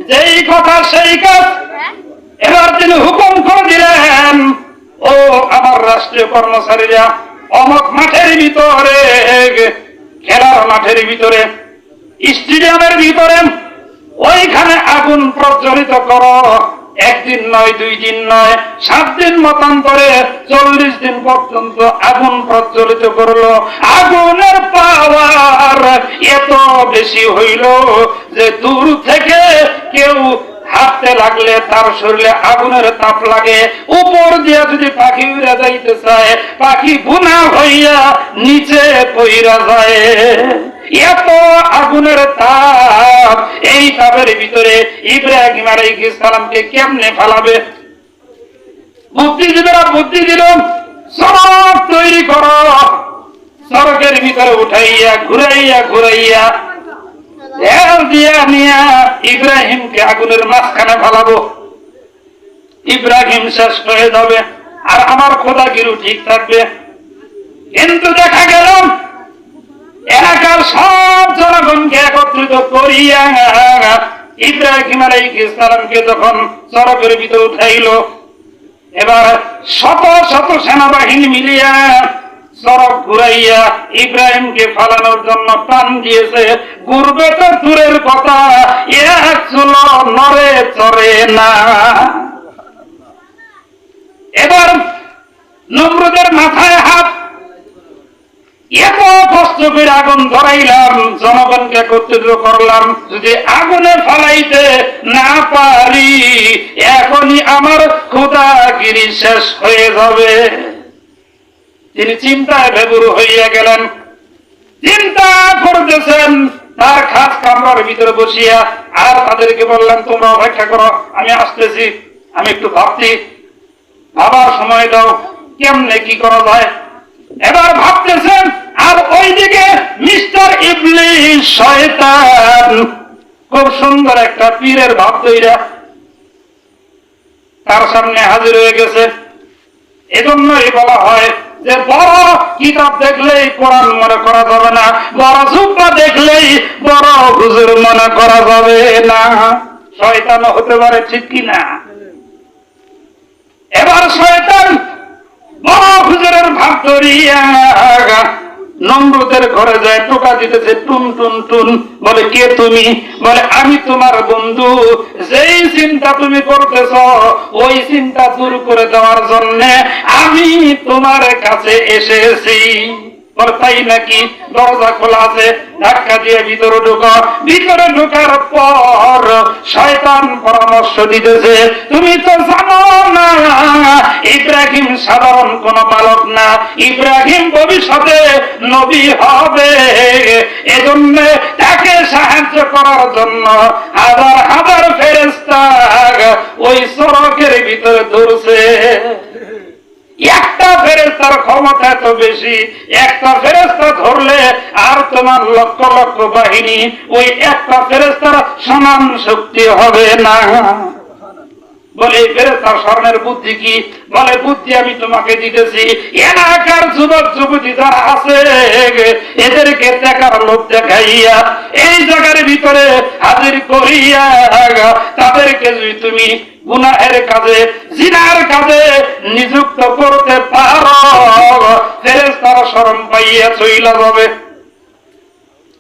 যেই কথা সেই কাজ। এবার তিনি হুকুম করে দিলেন, ও আমার রাষ্ট্রীয় কর্মচারীরা, অমক মাঠের ভিতরে, খেলার মাঠের ভিতরে, স্টেডিয়ামের ভিতরে ওইখানে আগুন প্রজ্বলিত করো। একদিন নয়, 2 দিন নয়, 7 দিন মতান্তরে 40 দিন পর্যন্ত আগুন প্রজ্বলিত করলো। আগুনের পাওয়ার এত বেশি হইল যে দূর থেকে কেউ হাঁটতে লাগলে তার শরীরে আগুনের তাপ লাগে। উপর দিয়ে যদি পাখি উড়ে যাইতে চায়, পাখি বুনা হইয়া নিচে পইরা যায়। এত আগুনের তাপ। এই তাপের ভিতরে ইব্রাহিম আলাইহিস সালামকে কেমনে ফেলাবে? বুদ্ধিজীবীরা বুদ্ধি দিল, সড়ক তৈরি করো, সড়কের ভিতরে উঠাইয়া ঘুরাইয়া ঘুরাইয়া ঢেল দিয়া নিয়া ইব্রাহিমকে আগুনের মাঝখানে ফেলাবো। ইব্রাহিম শেষ হয়ে যাবে আর আমার খোদাগিরু ঠিক থাকবে। কিন্তু দেখা গেল এলাকার সব জনগণকে একত্রিত করিয়া ইব্রাহিম আলাইহিস সালামকে যখন সড়কের ভিতরে উঠাইল, এবার শত শত সেনাবাহিনী মিলিয়া সড়ক ঘুরাইয়া ইব্রাহিমকে ফালানোর জন্য টান দিয়েছে। ঘুরবে তো দূরের কথা, এক চুল নড়ে চড়ে না। এবার নমরুদের মাথায় হাত। এত কষ্ট করে আগুন ধরাইলাম, জনগণকে একত্রিত করলাম, যদি আগুনে ফেলাইতে না পারি এখনই আমার খোদাগিরি শেষ হয়ে যাবে। তিনি চিন্তায় বেগুর হইয়া গেলেন। চিন্তা করতেছেন তার খাস কামরার ভিতরে বসিয়া। আর তাদেরকে বললেন তোমরা অপেক্ষা করো, আমি আসতেছি, আমি একটু ভাবছি, ভাবার সময় দাও, কেমনে কি করা যায়। এবার ভাবতেছেন আর ওইদিকে মিস্টার ইবলিস শয়তান খুব সুন্দর একটা পীরের ভাব তৈরা তার সামনে হাজির হয়ে গেছে। এজন্যই বলা হয় যে বড় কিতাব দেখলেই কোরআন মনে করা যাবে না, বড় জুব্বা দেখলেই বড় হুজুর মনে করা যাবে না। শয়তানও হতে পারে, ঠিক কিনা? এবার শয়তান বড় হুজুরের ভাব ধরিয়া নমরুদের ঘরে যায়, টোকা দিতেছে, টুন টুন টুন। বলে কে তুমি? বলে আমি তোমার বন্ধু। যেই চিন্তা তুমি করতেছ ওই চিন্তা দূর করে দেওয়ার জন্য আমি তোমার কাছে এসেছি। বলে তাই নাকি? দরজা খোলা আছে, ধাক্কা দিয়ে ভিতরে ঢুকো। ভিতরে ঢোকার পর শয়তান পরামর্শ দিতেছে, তুমি তো জানো না ইব্রাহিম সাধারণ কোন বালক না, ইব্রাহিম ভবিষ্যতে নবী হবে। এজন্য তাকে সাহায্য করার জন্য হাজার হাজার ফেরেশতা ওই সড়কের ভিতরে দৌড়ছে। একটা ফেরেশতার ক্ষমতা এত বেশি, একটা ফেরেশতা ধরলে আর তোমার লক্ষ লক্ষ বাহিনী ওই একটা ফেরেশতার সমান শক্তি হবে না। বলে ফেরেশতার স্মরণের বুদ্ধি কি? বলে বুদ্ধি আমি তোমাকে দিতেছি। এলাকার যুবক যুবতী যারা আছে এদেরকে দেখার লোভ দেখাইয়া এই জায়গার ভিতরে হাজির করিয়া তাদেরকে যদি তুমি গুনাহের কাজে, জিনার কাজে নিযুক্ত করতে পারো, ফেরেশতারা শরম পাইয়া চইলা যাবে।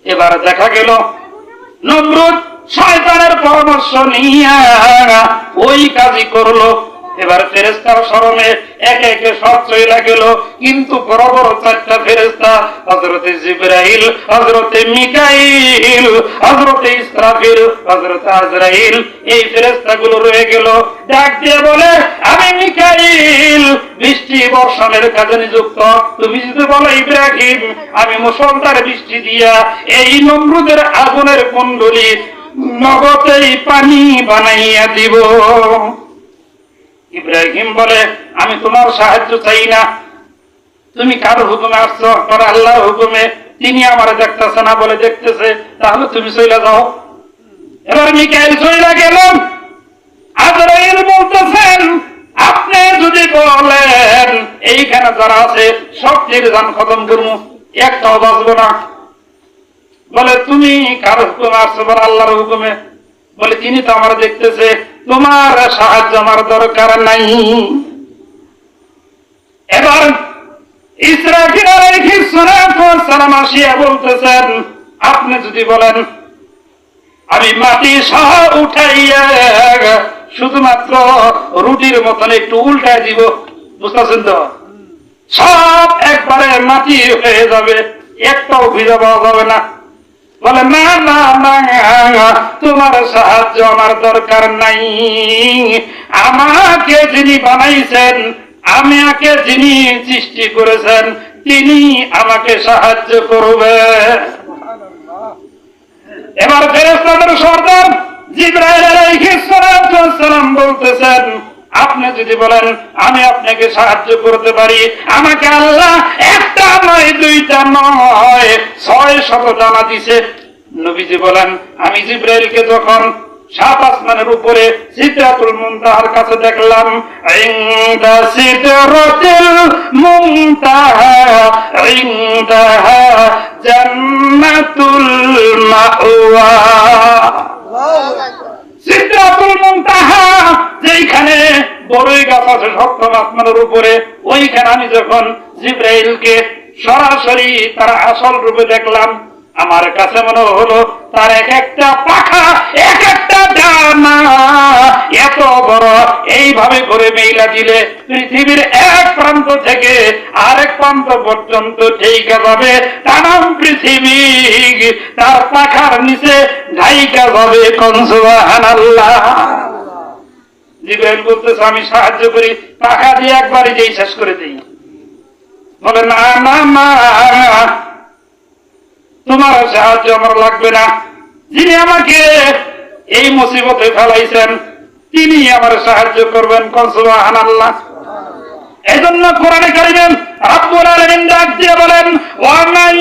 এবার দেখা গেল নমরুদ শয়তানের পরামর্শ নিয়া ওই কাজই করলো। এবার ফেরেশতার শরমে একে একে সব চইলা গেল। কিন্তু বড় বড় চারটা ফেরেশতা হযরতে জিবরাইল, হযরতে মিকাইল, হযরতে ইসরাফিল, হযরতে আজরাইল, এই ফেরেশতাগুলো রয়ে গেল। ডাক দিয়ে বলে, আমি মিকাইল বৃষ্টি বর্ষণের কাজে নিযুক্ত। তুমি যদি বলো ইব্রাহিম, আমি মুষলধারে বৃষ্টি দিয়া এই নমরুদের আগুনের কুণ্ডলী নগদেই পানি বানাইয়া দিব। ইব্রাহিম বলে, আমি তোমার সাহায্য চাই না, তুমি কার হুকুমে আসছো? তোরা আল্লাহর হুকুমে। তিনি আমার দেখতেছে না বলে দেখতেছে, তাহলে তুমি চলে যাও। এবার মিকাইল চলে গেলেন। আজরাইল বলতেছেন, আপনি যদি বলেন এইখানে যারা আছে সব নির্যাতন খতম করবো, একটাও বাঁচবো না। বলে, তুমি কার হুকুমে আসছো? বলে, আল্লাহর হুকুমে। বলে, তিনি তো আমার দেখতেছে, তোমার সাহায্য আমার দরকার নাই। এবার ইসরাফিল আলাইহিস সালাম আসিয়া বলতেছেন, আপনি যদি বলেন আমি মাটি সহ উঠাইয়া শুধুমাত্র রুটির মতন একটু উল্টায় দিব, বুঝতেছেন তো, সব একবারে মাটি হয়ে যাবে, একটাও ভিজা পাওয়া যাবে না। বলে, না না না, তোমার সাহায্য আমার দরকার নাই। আমাকে যিনি বানাইছেন, আমাকে যিনি সৃষ্টি করেছেন, তিনি আমাকে সাহায্য করবে। এবার ফেরেশতাদের সর্দার জিবরাইল আলাইহিস সালাম বলতেছেন, আপনি যদি বলেন আমি আপনাকে সাহায্য করতে পারি, আমাকে আল্লাহ একটা নয়, দুইটা নয়, 600 ডানা দিছে। নবীজি বলেন, আমি জিবরাইলকে যখন 7 আসমানের উপরে সিদরাতুল মুনতাহার কাছে দেখলাম, ইনদা সিদরাতুল মুনতাহা ইনদাহা জান্নাতুল মাওয়া। সিদরাতুল মুনতাহা যেখানে বড়ই গাছ আছে 7 আসমানের উপরে, ওইখানে আমি যখন জিবরাইলকে সরাসরি তার আসল রূপে দেখলাম, আমার কাছে মনে হলো তার এক একটা পাখা, এক একটা ডানা এত বড়, এইভাবে করে মেইলা দিলে পৃথিবীর এক প্রান্ত থেকে আরেক প্রান্ত পর্যন্ত ঢেকে যাবে, তামাম পৃথিবী তার পাখার নিচে ঢাইকা যাবে। কোন সুবহানাল্লাহ। জিবরাইল বলতেছে, আমি সাহায্য করি, পাখা দিয়ে একবারই যেই শেষ করে দিই। বলে, না না না, তোমার সাহায্য আমার লাগবে না। যিনি আমাকে এই মুসিবতে ফেলাইছেন, তিনি আমার সাহায্য করবেন। কোন সুবহানাল্লাহ। এজন্য কোরআনে কারিমে রব্বুল আলামিন ডাক দিয়ে বলেন, ওয়া মান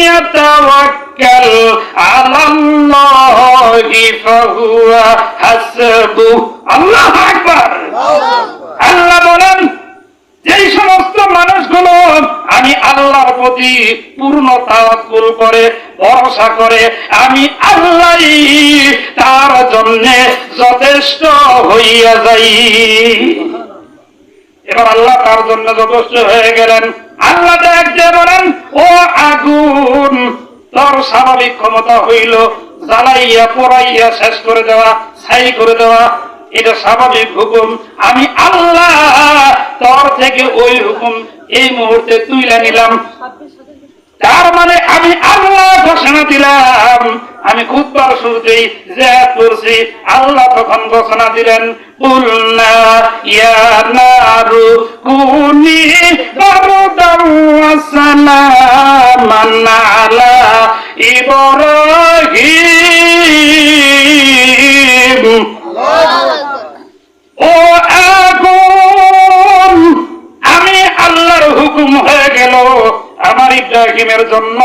ইয়াতাওয়াক্কাল আলাল্লাহি ফাহুয়া হাসবুহ। আল্লাহু আকবার। আল্লাহ বলেন, যেই সমস্ত মানুষগুলো আমি আল্লাহর প্রতি পূর্ণ তাওয়াক্কুল করে, ভরসা করে, আমি আল্লাহই তার জন্য যথেষ্ট হইয়া যাই। এবার আল্লাহ তার জন্য যথেষ্ট হয়ে গেলেন। আল্লাহ দেখতে বলেন, ও আগুন, তোর স্বাভাবিক ক্ষমতা হইল জ্বালাইয়া পোড়াইয়া শেষ করে দেওয়া, ছাই করে দেওয়া, এটা স্বাভাবিক হুকুম। আমি আল্লাহ তোর থেকে ওই হুকুম এই মুহূর্তে তুইলা নিলাম। তার মানে আমি আল্লাহ ঘোষণা দিলাম। আমি খুতবার শুরুতেই জিহাদ করছি, আল্লাহ তখন ঘোষণা দিলেন, কুলনা ইয়া নারু কুনি বারদান ওয়া সালামান আলা ইব্রাহিম। ও আগুন, আমি আল্লাহর হুকুম হয়ে গেল, আমার ইব্রাহিমের জন্য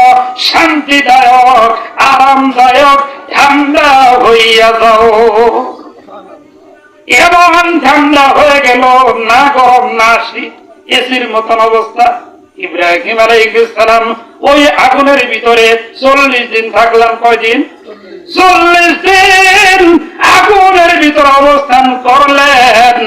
শান্তিদায়ক, আরামদায়ক, ঠান্ডা হইয়া যাও। এমন ঠান্ডা হয়ে গেল, না গরম না শীত, এসির মতন অবস্থা। ইব্রাহিম আলাইহিস সালাম ওই আগুনের ভিতরে 40 দিন থাকলাম। কয়দিন? 40 দিন আগুনের ভিতরে অবস্থান করলেন।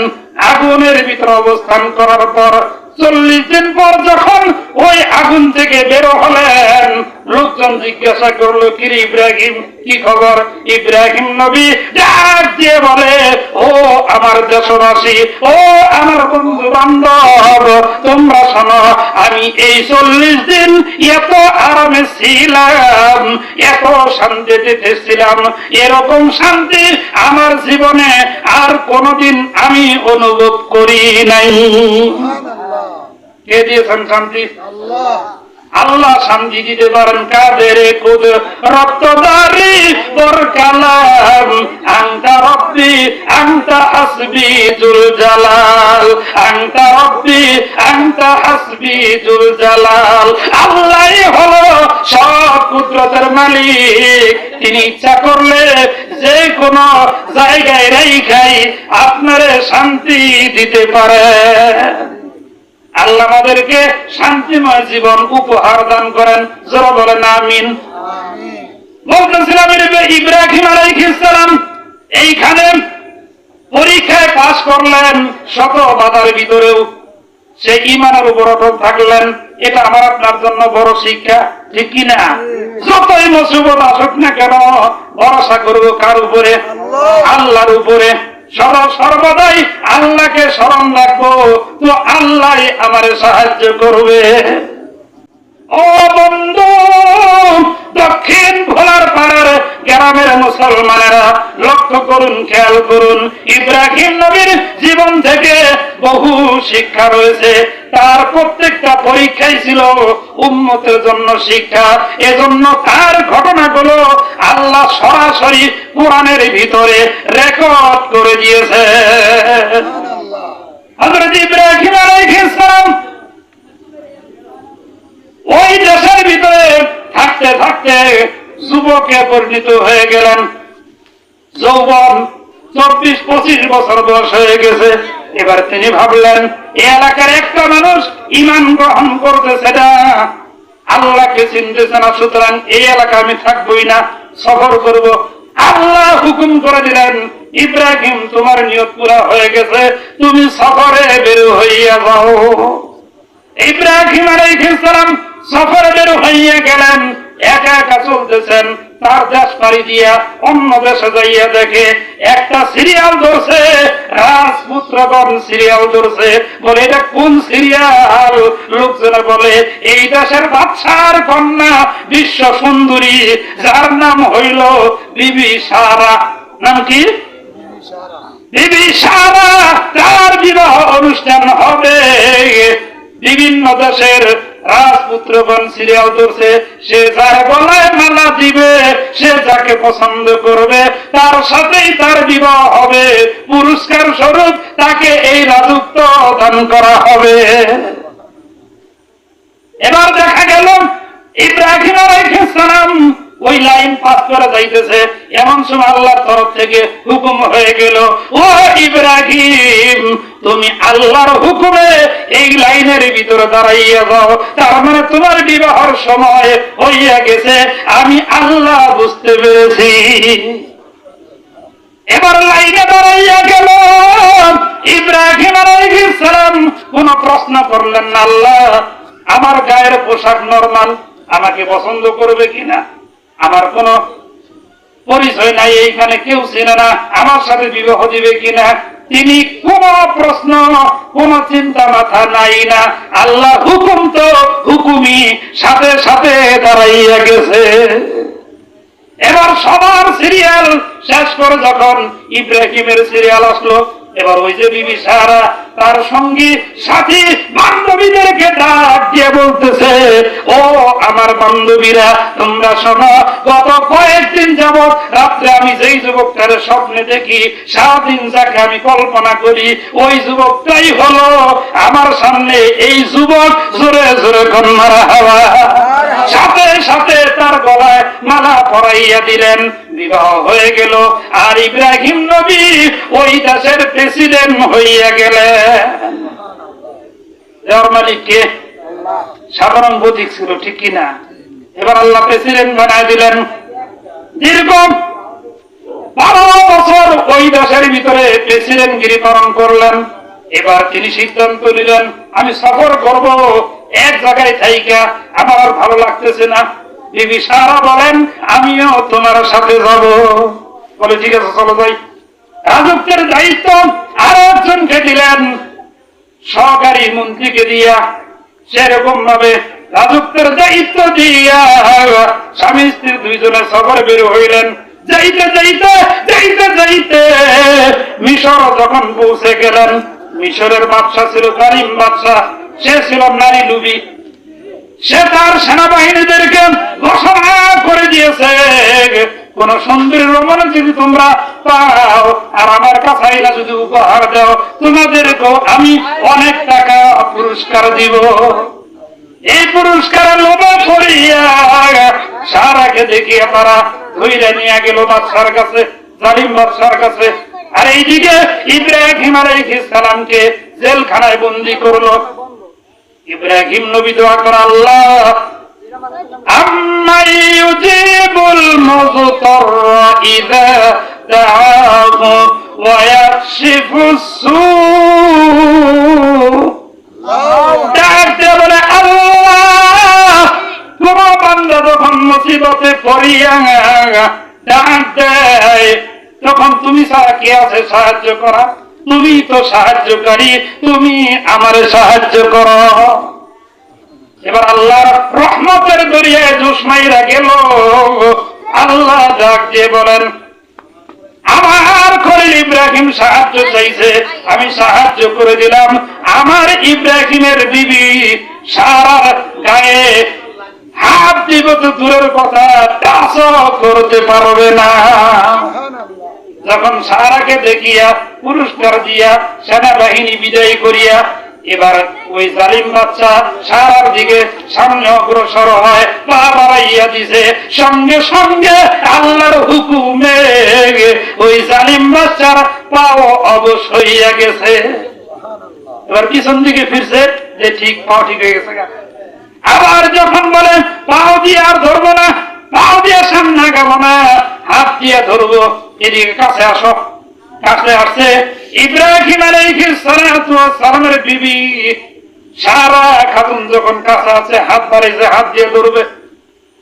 আগুনের ভিতরে অবস্থান করার পর 40 দিন পর যখন ওই আগুন থেকে বের হলেন, লোকজন জিজ্ঞাসা করলো, কি রে ইব্রাহিম, কি খবর? ইব্রাহিম নবী ডাক দিয়ে বলে, ও আমার দেশবাসী, ও আমার বন্ধু বান্ধব, তোমরা শোনো, আমি এই 40 দিন এত আরামে ছিলাম, এত শান্তিতে ছিলাম, এরকম শান্তি আমার জীবনে আর কোনদিন আমি অনুভব করি নাই। কে দিয়েছেন শান্তি? আল্লাহ শান্তি দিতে পারেন কাদের? খুদ রক্তদারি বর কালাম, আনতা রব্বি আনতা হাসবি জুল জালাল, আনতা রব্বি আনতা হাসবি জুল জালাল। আল্লাহই হলো সব কুদরতের মালিক, তিনি ইচ্ছা করলে যে কোনো জায়গায় রেখাই আপনারে শান্তি দিতে পারে। আল্লাহ আমাদেরকে শান্তিময় জীবন উপহার দান করেন, যারা বলেন আমিন। বলতেছিলাম ইব্রাহিম আলাইহিস সালাম এইখানে পরীক্ষায় পাশ করলেন, শত বাধার ভিতরেও সে ঈমানের উপর অটল থাকলেন। এটা আমার আপনার জন্য বড় শিক্ষা, ঠিক কিনা? যতই মুসিবত আসুক না কেন, ভরসা করব কার উপরে? আল্লাহর উপরে। সর্বদাই আল্লাহকে স্মরণ রাখবো, তো আল্লাহ আমারে সাহায্য করবে। ও বন্ধু, দক্ষিণ ভোলার পাড়ার গ্রামের মুসলমানেরা লক্ষ্য করুন, খেয়াল করুন, ইব্রাহিম নবীর জীবন থেকে বহু শিক্ষা রয়েছে। তার প্রত্যেকটা পরীক্ষাই ছিল উম্মতের জন্য শিক্ষা। এজন্য তার ঘটনাগুলো আল্লাহ সরাসরি কোরআনের ভিতরে রেকর্ড করে দিয়েছে। হযরত ইব্রাহিম আলাইহিস সালাম ওই দেশের ভিতরে থাকতে থাকতে যুবকে পরিণত হয়ে গেলেন। যৌবন 24-25 বছর বয়স হয়ে গেছে। এবার তিনি ভাবলেন, এই এলাকার একটা মানুষ ঈমান গ্রহণ করতেছে না, আল্লাহকে চিনতেছে না, সুতরাং এই এলাকা আমি থাকবই না, সফর করব। আল্লাহ হুকুম করে দিলেন, ইব্রাহিম তোমার নিয়ত পুরা হয়ে গেছে, তুমি সফরে বের হইয়া যাও। ইব্রাহিম আলাইহিস সালাম সফরে বের হইয়া গেলেন। একা একা চলতেছেন। তার দেশ পাড়ি দিয়া অন্য দেশে যাইয়া দেখে একটা সিরিয়াল ধরছে, রাজপুত্রগণ সিরিয়াল ধরছে। বলে এটা কোন সিরিয়াল? লোকজনে বলে এই দেশের বাদশার কন্যা, বিশ্ব সুন্দরী, যার নাম হইল বিবি সারা। নাম কি? বিবি সারা। তার বিবাহ অনুষ্ঠান হবে। বিভিন্ন দেশের রাজপুত্রগণ সিরিয়াল ধরছে। সে যার গলায় মালা দিবে, সে যাকে পছন্দ করবে, তার সাথেই তার বিবাহ হবে। পুরস্কার স্বরূপ তাকে এই রাজত্ব দান করা হবে। এবার দেখা গেল ইব্রাহিম আলাইহিস সালাম ওই লাইন পাস করে যাইতেছে। এমন সময় আল্লাহর তরফ থেকে হুকুম হয়ে গেল, ও ইব্রাহিম, তুমি আল্লাহর হুকুমে এই লাইনের ভিতরে দাঁড়াইয়া যাও। তার মানে তোমার বিবাহের সময় হইয়া গেছে, আমি আল্লাহ বুঝতে পেরেছি। এবার লাইনে দাঁড়াইয়া গেল। ইব্রাহিম আলাইহিস সালাম কোন প্রশ্ন করলেন না, আল্লাহ আমার গায়ের পোশাক নরমাল, আমাকে পছন্দ করবে কিনা, আমার কোন পরিচয় নাই, এইখানে কেউ চেনে না, আমার সাথে বিবাহ দিবে কিনা, তিনি কোন প্রশ্ন, কোন চিন্তা মাথা নাই না। আল্লাহ হুকুম তো হুকুমই সাথে সাথে দাঁড়াইয়া গেছে। এবার সবার সিরিয়াল শেষ করে যখন ইব্রাহিমের সিরিয়াল আসলো, এবার ওই যে বিবি সারা তার সঙ্গী সাথী বান্ধবীদেরকে ডাক দিয়ে বলতেছে, ও আমার বান্ধবীরা, তোমরা শোনো, গত কয়েকদিন যাবৎ রাত্রে আমি যেই যুবকটার স্বপ্নে দেখি, সারাদিন যাকে আমি কল্পনা করি, ওই যুবকটাই হলো আমার সামনে এই যুবক। জোরে জোরে কন্যারা হাওয়া। সাথে সাথে তার গলায় মালা পরাইয়া দিলেন, বিবাহ হয়ে গেল। আর ইব্রাহিম নবী ওই দেশের প্রেসিডেন্ট হইয়া গেলেন। মালিককে সাধারণ প্রতীক ছিল, ঠিক কিনা? এবার আল্লাহ প্রেসিডেন্ট বানায় দিলেন। দীর্ঘ 12 বছর ওই দেশের ভিতরে প্রেসিডেন্ট গিরি পালন করলেন। এবার তিনি সিদ্ধান্ত নিলেন, আমি সফর করব, এক জায়গায় থাইকা আমার আর ভালো লাগতেছে না। বিবি সারা বলেন, আমিও তোমার সাথে যাব। বলে ঠিক আছে, চলো যাই। রাজত্বের দায়িত্ব আরো একজনকে দিলেন, সহকারী মন্ত্রীকে দিয়া। সেরকম ভাবে রাজত্বের দায়িত্ব দিয়া স্বামী স্ত্রী দুইজনে সফরে বের হইলেন। যাইতে যাইতে যাইতে যাইতে মিশর যখন পৌঁছে গেলেন, মিশরের বাদশা ছিল জালিম বাদশা, সে ছিল নারী লুবি। সে তার সেনাবাহিনীদেরকে ঘোষণা করে দিয়েছে, কোন সুন্দরী রমণী যদি তোমরা পাও আর আমার কাছে আইলা যদি উপহার দাও, তোমাদেরকেও আমি অনেক টাকা পুরস্কার দিব। এই পুরস্কারের লোভে পড়িয়া সারাকে দেখিয়া তারা ধইরা নিয়ে গেল বাদশার কাছে, জালিম বাদশার কাছে। আর এইদিকে ইব্রাহিম আলাইহিস সালামকে জেলখানায় বন্দী করলো। ইব্রাহিম নবী দোয়া করে, আল্লাহ আম্মা ইউজিবুল মুযতাররা ইযা দাআহু ওয়া ইয়াকশিফুস সূ। ডাকতে বলে, আল্লাহ তোমার বান্দা যখন মুসিবতে পড়িয়া ডাক দেয়, তখন তুমি ছাড়া কে আছে সাহায্য করা? তুমি তো সাহায্যকারী, তুমি আমারে সাহায্য করো। এবার আল্লাহর রহমতের দরিয়ায় দুশমাইরা গেল। আল্লাহ ডাক দিয়ে বলেন, আমার খলিল ইব্রাহিম সাহায্য চাইছে, আমি সাহায্য করে দিলাম। আমার ইব্রাহিমের বিবি সারার গায়ে হাত দিব তো দূরের কথা, টাচও করতে পারবে না। যখন সারাকে দেখিয়া পুরস্কার দিয়া সেনাবাহিনী বিদায় করিয়া এবার ওই জালিম বাচ্চা সারার দিকে সামনে অগ্রসর হয়, পা বাড়াইয়া দিছে। সঙ্গে সঙ্গে আল্লাহর হুকুমে ওই জালিম বাচ্চার পাও অবশ হইয়া গেছে। এবার পিছন দিকে ফিরছে, যে ঠিক পাও ঠিক হয়ে গেছে। আবার যখন বলে পাও দিয়ে আর ধরবো না, পাও দিয়ে সামনে আগাবো না, হাত দিয়ে ধরবো, এদিকে কাছে আসো। কাছে আসছে ইব্রাহিম আলাইহিস সালামের বিবি সারা খাতুন। যখন কাছে আছে, হাত বাড়াইছে, হাত দিয়ে ধরবে,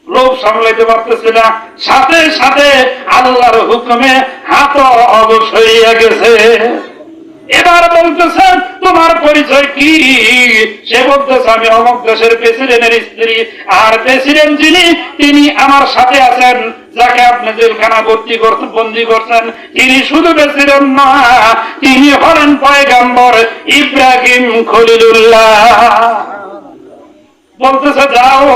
লোভ সামলাইতে পারতেছে না। সাথে সাথে আল্লাহর হুকুমে হাত অবশ হইয়া গেছে। এবার বলতেছে, তোমার পরিচয় কি? সে বলতেছে, আমি অমুক দেশের প্রেসিডেন্টের স্ত্রী। আর প্রেসিডেন্ট যিনি, তিনি আমার সাথে আছেন, যাকে আপনি জেলখানা বন্দী করছেন, তিনি শুধু প্রেসিডেন্ট না, তিনি হলেন পয়গম্বর ইব্রাহিম খলিলুল্লাহ। বলতেছে, যাও,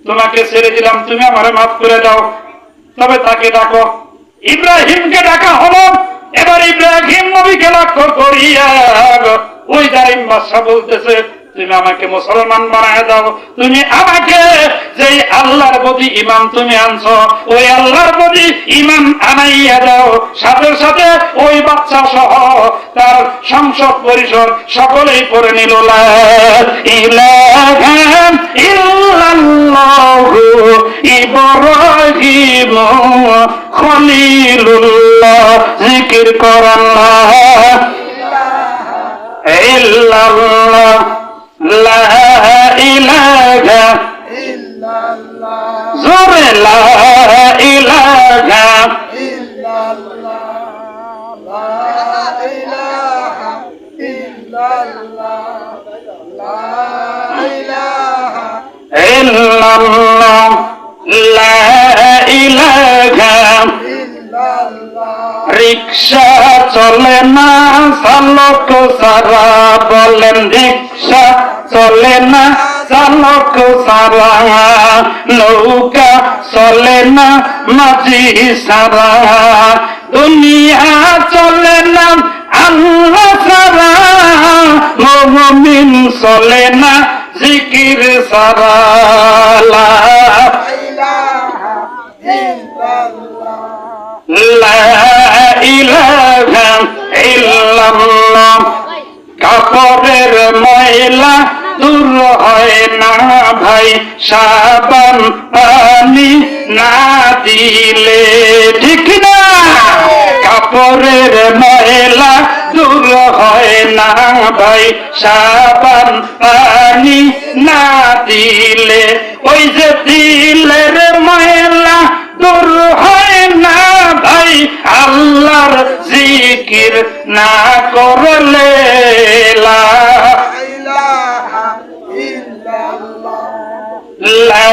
তোমাকে ছেড়ে দিলাম, তুমি আমারে মাফ করে দাও, তবে তাকে ডাকো। ইব্রাহিমকে ডাকা হলো। এবার ইব্রাহিম নবীকে লক্ষ্য করিয়া ওই জালিম বাদশা বলতেছে, তুমি আমাকে মুসলমান বানায় দাও, তুমি আমাকে যেই আল্লাহর প্রতি ঈমান তুমি আনছো, ওই আল্লাহর প্রতি ঈমান আনাইয়া দাও। সাথে সাথে ওই বাচ্চা সহ তার সংসদ পরিষদ সকলেই পড়ে নিল, লা ইলাহা ইল্লাল্লাহু ইব্রাহিম খলিলুল্লাহ। জিকির করেন, লা ইল্লাল্লাহ লা ইলাহা ইল্লাল্লাহ, জোরে লা ইলাহা ইল্লাল্লাহ, লা ইলাহা ইল্লাল্লাহ, লা ইলাহা ইল্লাল্লাহ, লা ইলাহা ইল্লাল্লাহ। রিকশা চলে না চালক সারা, বলেন রিকশা চলে না চালক সারা, নৌকা চলে না মাঝি সারা, দুনিয়া চলে না আল্লাহ সারা, মুমিন চলে না জিকির সারা, লা ইলাহা ইল্লাল্লাহ, লা ইলাহা ইল্লাল্লাহ। কাপড়ের ময়লা দূর হয় না ভাই, সাবান পানি না দিলে, ঠিক না? কাপড়ের ময়লা দূর হয় না ভাই সাবান পানি না দিলে ওই যে দিলের ময়লা দূর হয় না ভাই আল্লাহর জিকির না করলে লা ইলাহা ইল্লাল্লাহ লা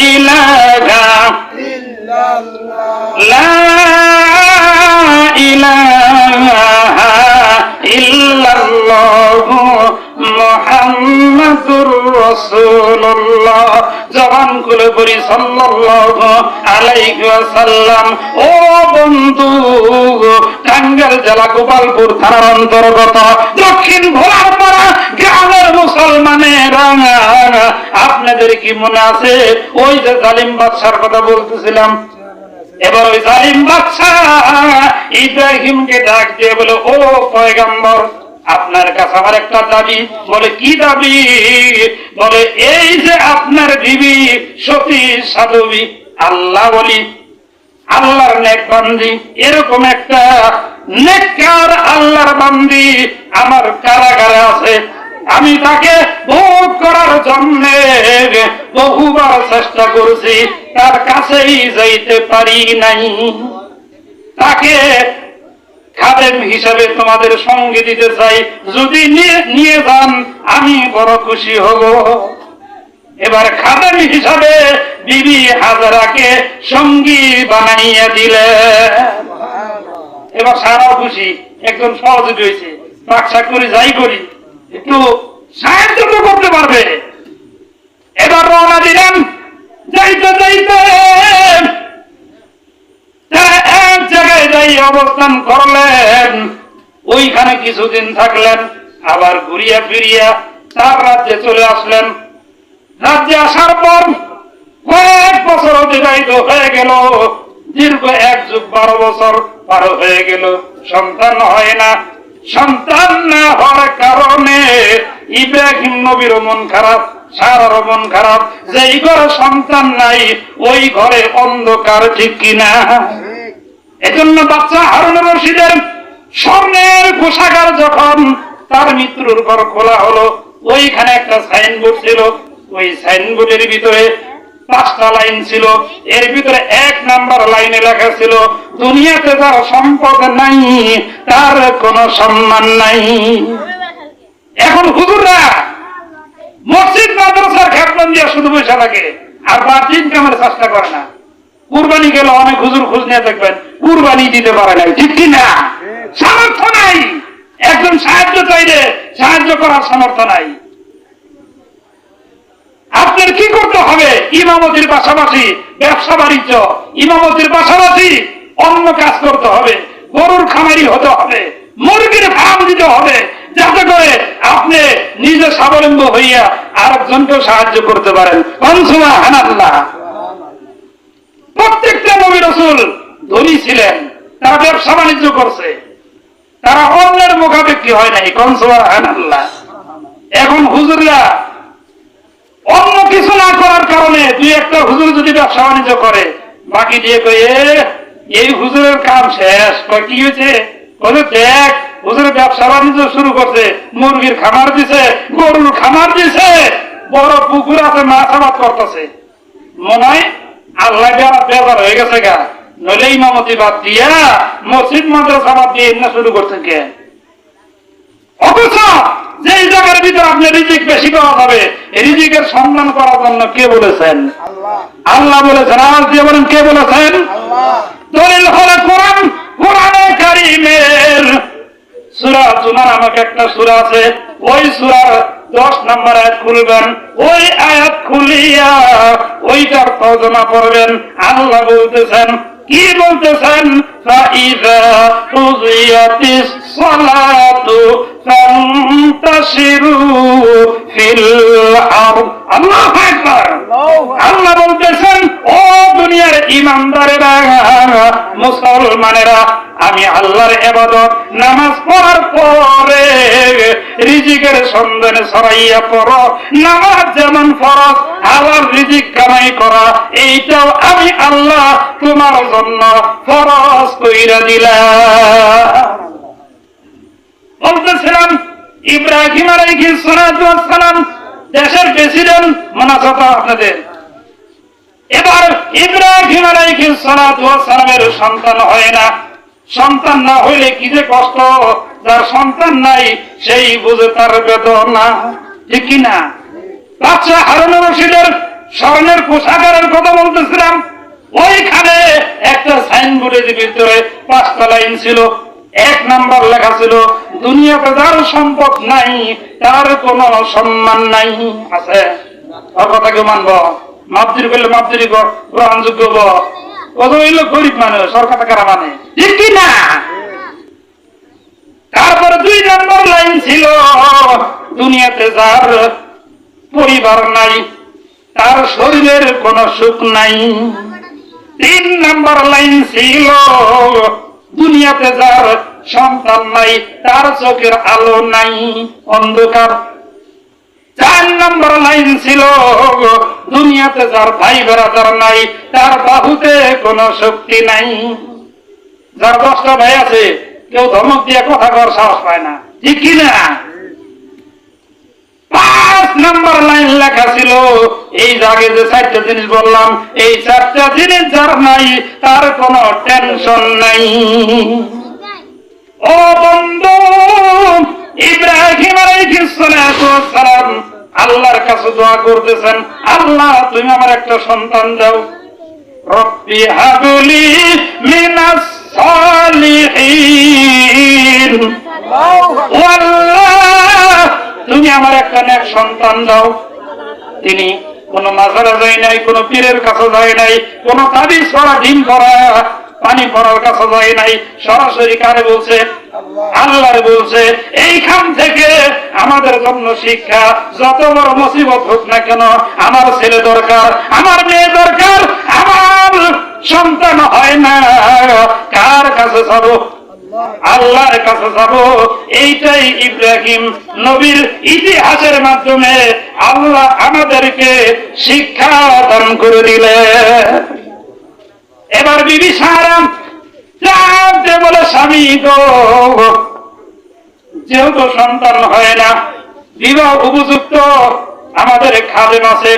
ইলাহা লা ইলাহা ইল্লাল্লাহ মুহাম্মাদুর রাসূলুল্লাহ জবান খুলে পড়ি সাল্লাল্লাহু আলাইহি ওয়াসাল্লাম। ও বন্ধু, টাঙ্গাইল জেলা গোপালপুর থানার অন্তর্গত দক্ষিণ ভোলারপাড়া গ্রামের মুসলমানেরা, আপনাদের কি মনে আছে ওই যে জালিম বাদশার কথা বলতেছিলাম? এবার ওই জালিম বাদশা ইব্রাহিমকে ডাক দিয়ে বলে, ও পয়গম্বর, আপনার কাছে আমার একটা দাবি। বলে, কি দাবি? বলে, এই যে আপনার বিবি সতী সাধবী আল্লাহ বলি আল্লাহর নেক বান্দি, এরকম একটা নেককার আল্লাহর বান্দি আমার কারাগারে আছে। আমি তাকে ভোগ করার জন্য বহুবার চেষ্টা করেছি, তার কাছেই যাইতে পারি নাই। তাকে খাদেম হিসাবে তোমাদের সঙ্গে দিতে চাই, যদি নিয়ে যান আমি বড় খুশি হব। এবার খাদেম হিসাবে বিবি হাজারাকে সঙ্গী বানাইয়া দিলে। এবার সারাও খুশি, একজন সহযোগী হয়েছে, পাকশাক করে যাই করি একটু সাহায্য তো করতে পারবে। এবার রওনা দিলেন। যাইতে যাইতে তারা এক জায়গায় যাই অবস্থান করলেন, ওইখানে কিছুদিন থাকলেন, আবার ঘুরিয়া ফিরিয়া তার রাজ্যে চলে আসলেন। রাজ্যে আসার পর কয়েক বছর অতিবাহিত হয়ে গেল, দীর্ঘ 1 যুগ 12 বছর পার হয়ে গেল, সন্তান হয় না। সন্তান না হওয়ার কারণে ইব্রাহিম নবীর মন খারাপ, সারার মন খারাপ। যেই ঘরে সন্তান নাই ওই ঘরে অন্ধকার, ঠিক কিনা? এজন্য বাচ্চা হারুন রশিদের স্বর্ণের কোষাগার যখন তার মৃত্যুর পর খোলা হলো, ওইখানে একটা সাইনবোর্ড ছিল। ওই সাইনবোর্ডের ভিতরে 5টা লাইন ছিল। এর ভিতরে 1 নাম্বার লাইনে লেখা ছিল, দুনিয়াতে যার সম্পদ নাই তার কোনো সম্মান নাই। এখন হুজুররা মসজিদ মাদ্রাসার খ্যাপন দিয়ে শুধু বসে থাকে, আর বাদ ইনকামের চেষ্টা করে না। কুরবানি গেল, অনেক হুজুর খোঁজ নিয়ে দেখবেন কুরবানি দিতে পারে নাই, ঠিক কিনা? সামর্থ্য নাই। একজন সাহায্য চাইলে সাহায্য করার সামর্থ্য নাই। আপনার কি করতে হবে? ইমামতির পাশাপাশি ব্যবসা বাণিজ্য, ইমামতির পাশাপাশি অন্য কাজ করতে হবে। গরুর খামারি হতে হবে, মুরগির ফার্ম দিতে হবে, যাতে করে আপনি নিজে স্বাবলম্বী হইয়া আরেকজনকে সাহায্য করতে পারেন। সুবহানাল্লাহ। প্রত্যেকটা নবী রাসূল ধনী ছিলেন, তারা ব্যবসা বাণিজ্য করছে, তারা অন্যের মুখাপেক্ষী হয় নাই। সুবহানাল্লাহ। এখন হুজুররা অন্য কিছু না করার কারণে 2-1টা হুজুর যদি ব্যবসা বাণিজ্য করে, বাকি দিয়ে কয়ে এই হুজুরের কাম শেষ। কি হয়েছে? দেখ, হুজুরের ব্যবসা বাণিজ্য শুরু করছে, মুরগির খামার দিছে, গরুর খামার দিছে, বড় পুকুর আছে, মাছ আবাদ করতেছে। মনে হয় আল্লাহ বেজার হয়ে গেছে গা, নইলে ইমামতি বাদ দিয়া মসজিদ মাদ্রাসা বাদ দিয়ে না শুরু করছেন কে? অথচ যে জায়গার ভিতরে আপনি রিজিক বেশি পাওয়া যাবে, রিজিকের সম্মান করার জন্য কে বলেছেন? আল্লাহ বলেছেন। আওয়াজ দিয়ে বলেন, কে বলেছেন? দলিল হলো কোরআন। কোরআনে কারীমের সূরা জুমার নামক একটা সূরা আছে, ওই সূরার 10 নম্বর আয়াত খুলবেন, ওই আয়াত খুলিয়া ওইটার তর্জমা পড়বেন। আল্লাহ বলতেছেন, কি বলতেছেন? ফাইযা কুযিয়াতিস সালাতু ফান্তাশিরু ফিল আরদ। আল্লাহু আকবার। আল্লাহ বলতেছেন, ও দুনিয়ার ঈমানদারেরা, মুসলমানেরা, আমি আল্লাহর ইবাদত নামাজ পড়ার পরে রিজিকের সন্ধানে ছড়াইয়া পড়ো। নামাজ যেমন ফরজ, আল্লাহর রিজিক কামাই করা এইটাও আমি আল্লাহ তোমার জন্য ফরজ কইরা দিলাম। বলতেছিলাম ইব্রাহিম আলাইহিস সালাম দেশের প্রেসিডেন্ট, মনে আছে তো আপনাদের? এবার ইব্রাহিম আলাইহিস সালামের সন্তান হয় না। সন্তান না হইলে কি যে কষ্ট, যার সন্তান নাই সেই বুঝে তার বেদনা, ঠিক কিনা? বাদশা হারুন রশিদের স্বর্ণের কোষাগারের কথা বলতেছিলাম। ওইখানে একটা সাইনবোর্ডের ভিতরে 5টা লাইন ছিল। 1 নাম্বার লেখা ছিল, দুনিয়াতে যার সম্পদ নাই তার কোনো সম্মান নাই। আছে ওর কথা কেউ মানব? মাপদির করলে মাপদিরই গ্রহণযোগ্য কত হইল গরিব মানুষ, সরকার কারা মানে, ঠিক কিনা? তারপরে 2 নম্বর লাইন ছিল, দুনিয়াতে যার পরিবার নাই তার শরীরের কোন সুখ নাই। 3 নম্বর লাইন ছিল, দুনিয়াতে যার সন্তান নাই তার চোখের আলো নাই, অন্ধকার। 4 নম্বর লাইন ছিল, দুনিয়াতে যার ভাই বেড়াদার নাই তার বাহুতে কোনো শক্তি নাই। যার 10টা ভাই আছে কেউ ধমক দিয়ে কথা কর সাহস পায় না, ঠিক কিনা? 5 নম্বর লাইন লেখা ছিল, এই আগে যে 4টা জিনিস বললাম, এই 4টা জিনিস যার নাই তার কোনো টেনশন নাই। ও বন্ধু, ইব্রাহিম আলাইহিস সালাম আল্লাহর কাছে দোয়া করতেছেন, আল্লাহ তুমি আমার একটা সন্তান দাও। রব্বি হাবলি মিনাস সালিহিন, আল্লাহ তুমি আমার একটা নেক সন্তান দাও। তিনি কোন মাজারে যায় নাই, কোন পীরের কাছে যায় নাই, কোন তাবিজ করা, ডিম করা, পানি পড়ার কাছে যায় নাই, সরাসরি কারে বলছে? আল্লাহর বলছে। এইখান থেকে আমাদের জন্য শিক্ষা, যত বড় মুসিবত হোক না কেন, আমার ছেলে দরকার, আমার মেয়ে দরকার, আমার সন্তান হয় না, কার কাছে যাব? আল্লাহর কাছে যাব। এইটাই ইব্রাহিম নবীর ইতিহাসের মাধ্যমে আল্লাহ আমাদেরকে শিক্ষা দান করে দিলেন। এবার বিবি সারা যে বলে, স্বামী গো, যেহেতু সন্তান হয় না, বিবাহ উপযুক্ত আমাদের খাদেম আছে,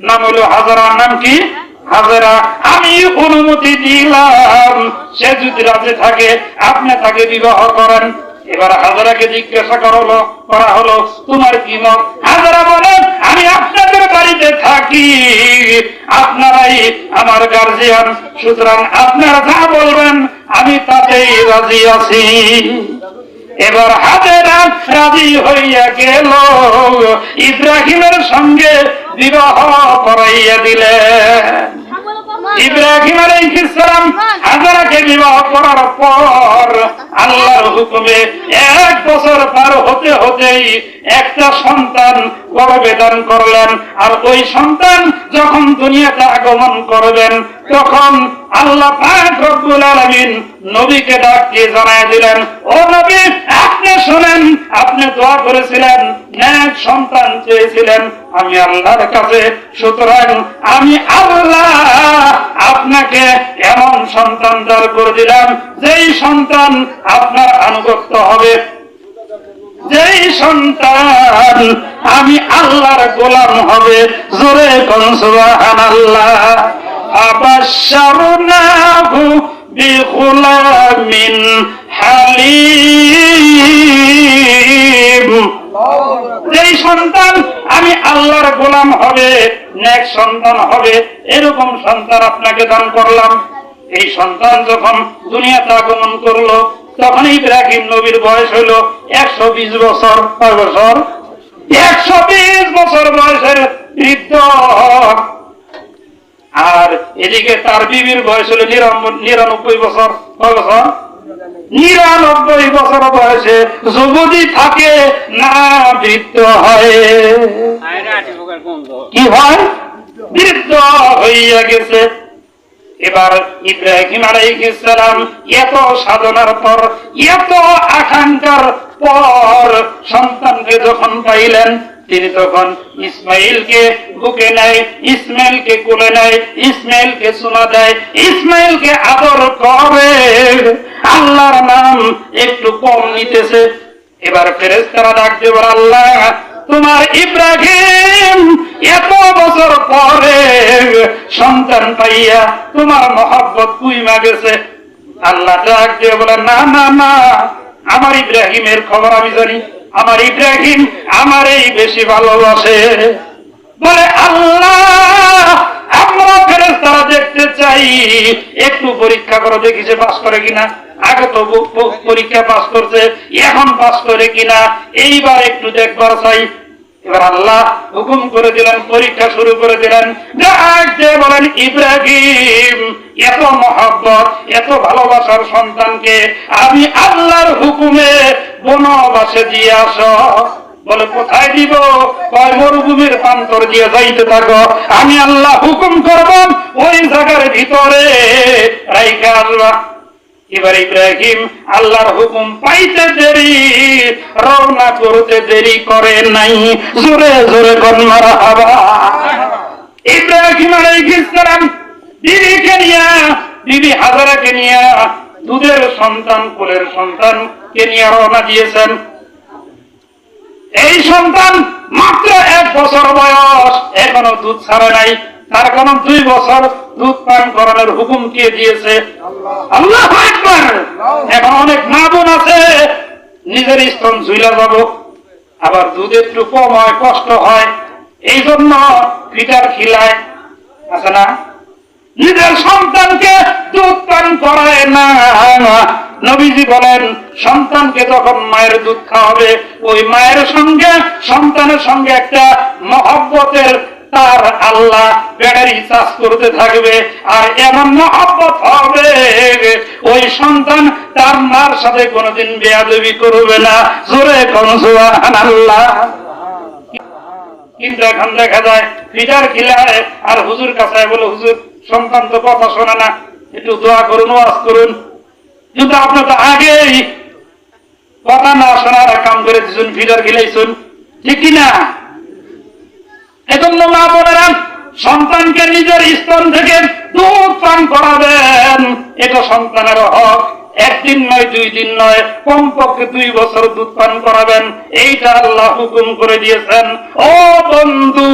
নাম হলো হাজারা। নাম কি? হাজারা। আমি অনুমতি দিলাম, সে যদি রাজি থাকে আপনি তাকে বিবাহ করেন। এবার হাজারাকে জিজ্ঞাসা করা হলো, তোমার কি মত? হাজারা বলেন, আমি আপনাদের বাড়িতে থাকি, আপনারাই আমার গার্জিয়ান, সুতরাং আপনারা যা বলবেন আমি তাতেই রাজি আছি। এবার হাজারা রাজি হইয়া গেল, ইব্রাহিমের সঙ্গে বিবাহ করাইয়া দিলেন। ইব্রাহিম আলাইহিস সালাম হাজারাকে বিবাহ করার পর আল্লাহর হুকুমে 1 বছর পার হতে হতেই একটা সন্তান গর্ভে ধারণ করলেন। আর ওই সন্তান যখন দুনিয়াতে আগমন করবেন, তখন আল্লাহ পাক রব্বুল আলামিন নবীকে ডাক দিয়ে জানায় দিলেন, ও নবী, আপনি শুনেন, আপনি দোয়া করেছিলেন, নেক সন্তান চেয়েছিলেন আমি আল্লাহর কাছে, সুতরাং আমি আল্লাহ আপনাকে এমন সন্তান দান করে দিলাম যেই সন্তান আপনার আনুগত্য হবে, যেই সন্তান আমি আল্লাহর গোলাম হবে। জোরে কোন সুবহানাল্লাহ। আবাশশারনাহু বিগুলামিন হালিম, যেই সন্তান আমি আল্লাহর গোলাম হবে, নেক সন্তান হবে, এরকম সন্তান আপনাকে দান করলাম। এই সন্তান যখন দুনিয়াতে আগমন করলো, তখন ইব্রাহিম নবীর বয়স হইল 120 বছর। কয় বছর? 120 বছর বয়সের বৃদ্ধ। আর এদিকে তার বিবির বয়স হলো 99 বছর। কয় বছর? 99 বছর বয়সে যুবতী থাকে না বৃদ্ধ হয়? কি হয়? বৃদ্ধ হইয়া গেছে। এবার ইব্রাহিম আলাইহিস সালাম এত সাধনার পর, এত আকাঙ্ক্ষার পর সন্তানকে যখন পাইলেন, তিনি তখন ইসমাইলকে বুকে নেয়, ইসমাইলকে কোলে নেয়, ইসমাইলকে চুমা দেয়, ইসমাইলকে আদর করে। আল্লাহর নাম একটু কম নিতেছে। এবার ফেরেশতারা ডাক দিয়ে বলে, আল্লাহ তোমার ইব্রাহিম এত বছর পরে সন্তান পাইয়া তোমার মহব্বত কুইমা গেছে। আল্লাহ ডাক দিয়ে বলে, না না না, আমার ইব্রাহিমের খবর আমি জানি, আমার ইব্রাহিম আমারই বেশি ভালোবাসে। বলে আল্লাহ আমরা ফেরেশতারা দেখতে চাই, একটু পরীক্ষা করে দেখি সে পাস করে কিনা। আগে তো পরীক্ষা পাস করছে, এখন পাস করে কিনা এইবার একটু দেখবার চাই। এবার আল্লাহ হুকুম করে দিলেন, পরীক্ষা শুরু করে দিলেন। বলেন ইব্রাহিম এত মহব্বত, এত ভালোবাসার সন্তানকে আমি আল্লাহর হুকুমে বনবাসে দিয়ে আস। বলে কোথায় দিব? কয় মরুভূমির প্রান্তর দিয়ে যাইতে থাকো, আমি আল্লাহ হুকুম করব ওই জায়গার ভিতরে রাইখা আসবা। এবার ইব্রাহিম আল্লাহর হুকুম পাইতে দেরি, রওনা করতে দেরি করে নাই। জোরে জোরে কোন মারহাবা। ইব্রাহিম আলাইহিস সালাম বিবিকে নিয়া, বিবি হাজারাকে নিয়া, দুধের সন্তান কোলের সন্তানকে নিয়ে রওনা দিয়েছেন। এই সন্তান মাত্র 1 বছর বয়স, এখনো দুধ ছাড়ে নাই। তার কারণ 2 বছর দুধ পান করানোর হুকুম কে দিয়েছে? আল্লাহু আকবার। এখন অনেক মা বোন আছে নিজের স্তন ঝুইলা যাব, আবার দুধ একটু কম হয়, কষ্ট হয়, এই জন্য ফিটার খিলায়, আছে না? নিজের সন্তানকে দুধ পান করায় না। নবীজি বলেন সন্তানকে যখন মায়ের দুধ খাওয়াবে, ওই মায়ের সঙ্গে সন্তানের সঙ্গে একটা মহব্বতের তার আল্লাহ ব্যাটারি চার্জ করতে থাকবে। আর এমন মহব্বত হবে ওই সন্তান তার মার সাথে কোনোদিন বেয়াদবি করবে না। জোরে কোন সুবহানাল্লাহ। কিন্তু এখন দেখা যায় ফিটার খিলায় আর হুজুর কাছে বলে, হুজুর সন্তান তো কথা শোনে না, একটু দোয়া করুন, ওয়াজ করুন। কিন্তু আপনি তো আগেই কথা না শোনার কাম করে দিচ্ছেন, ফিটার খিলাইছেন, ঠিক কিনা? এজন্য মা বোনেরা সন্তানকে নিজের স্তন থেকে দুধ পান করাবেন, এটা সন্তানের হক। 1 দিন নয়, 2 দিন নয়, কমপক্ষে 2 বছর দুধ পান করাবেন, এইটা আল্লাহ হুকুম করে দিয়েছেন। ও বন্ধু,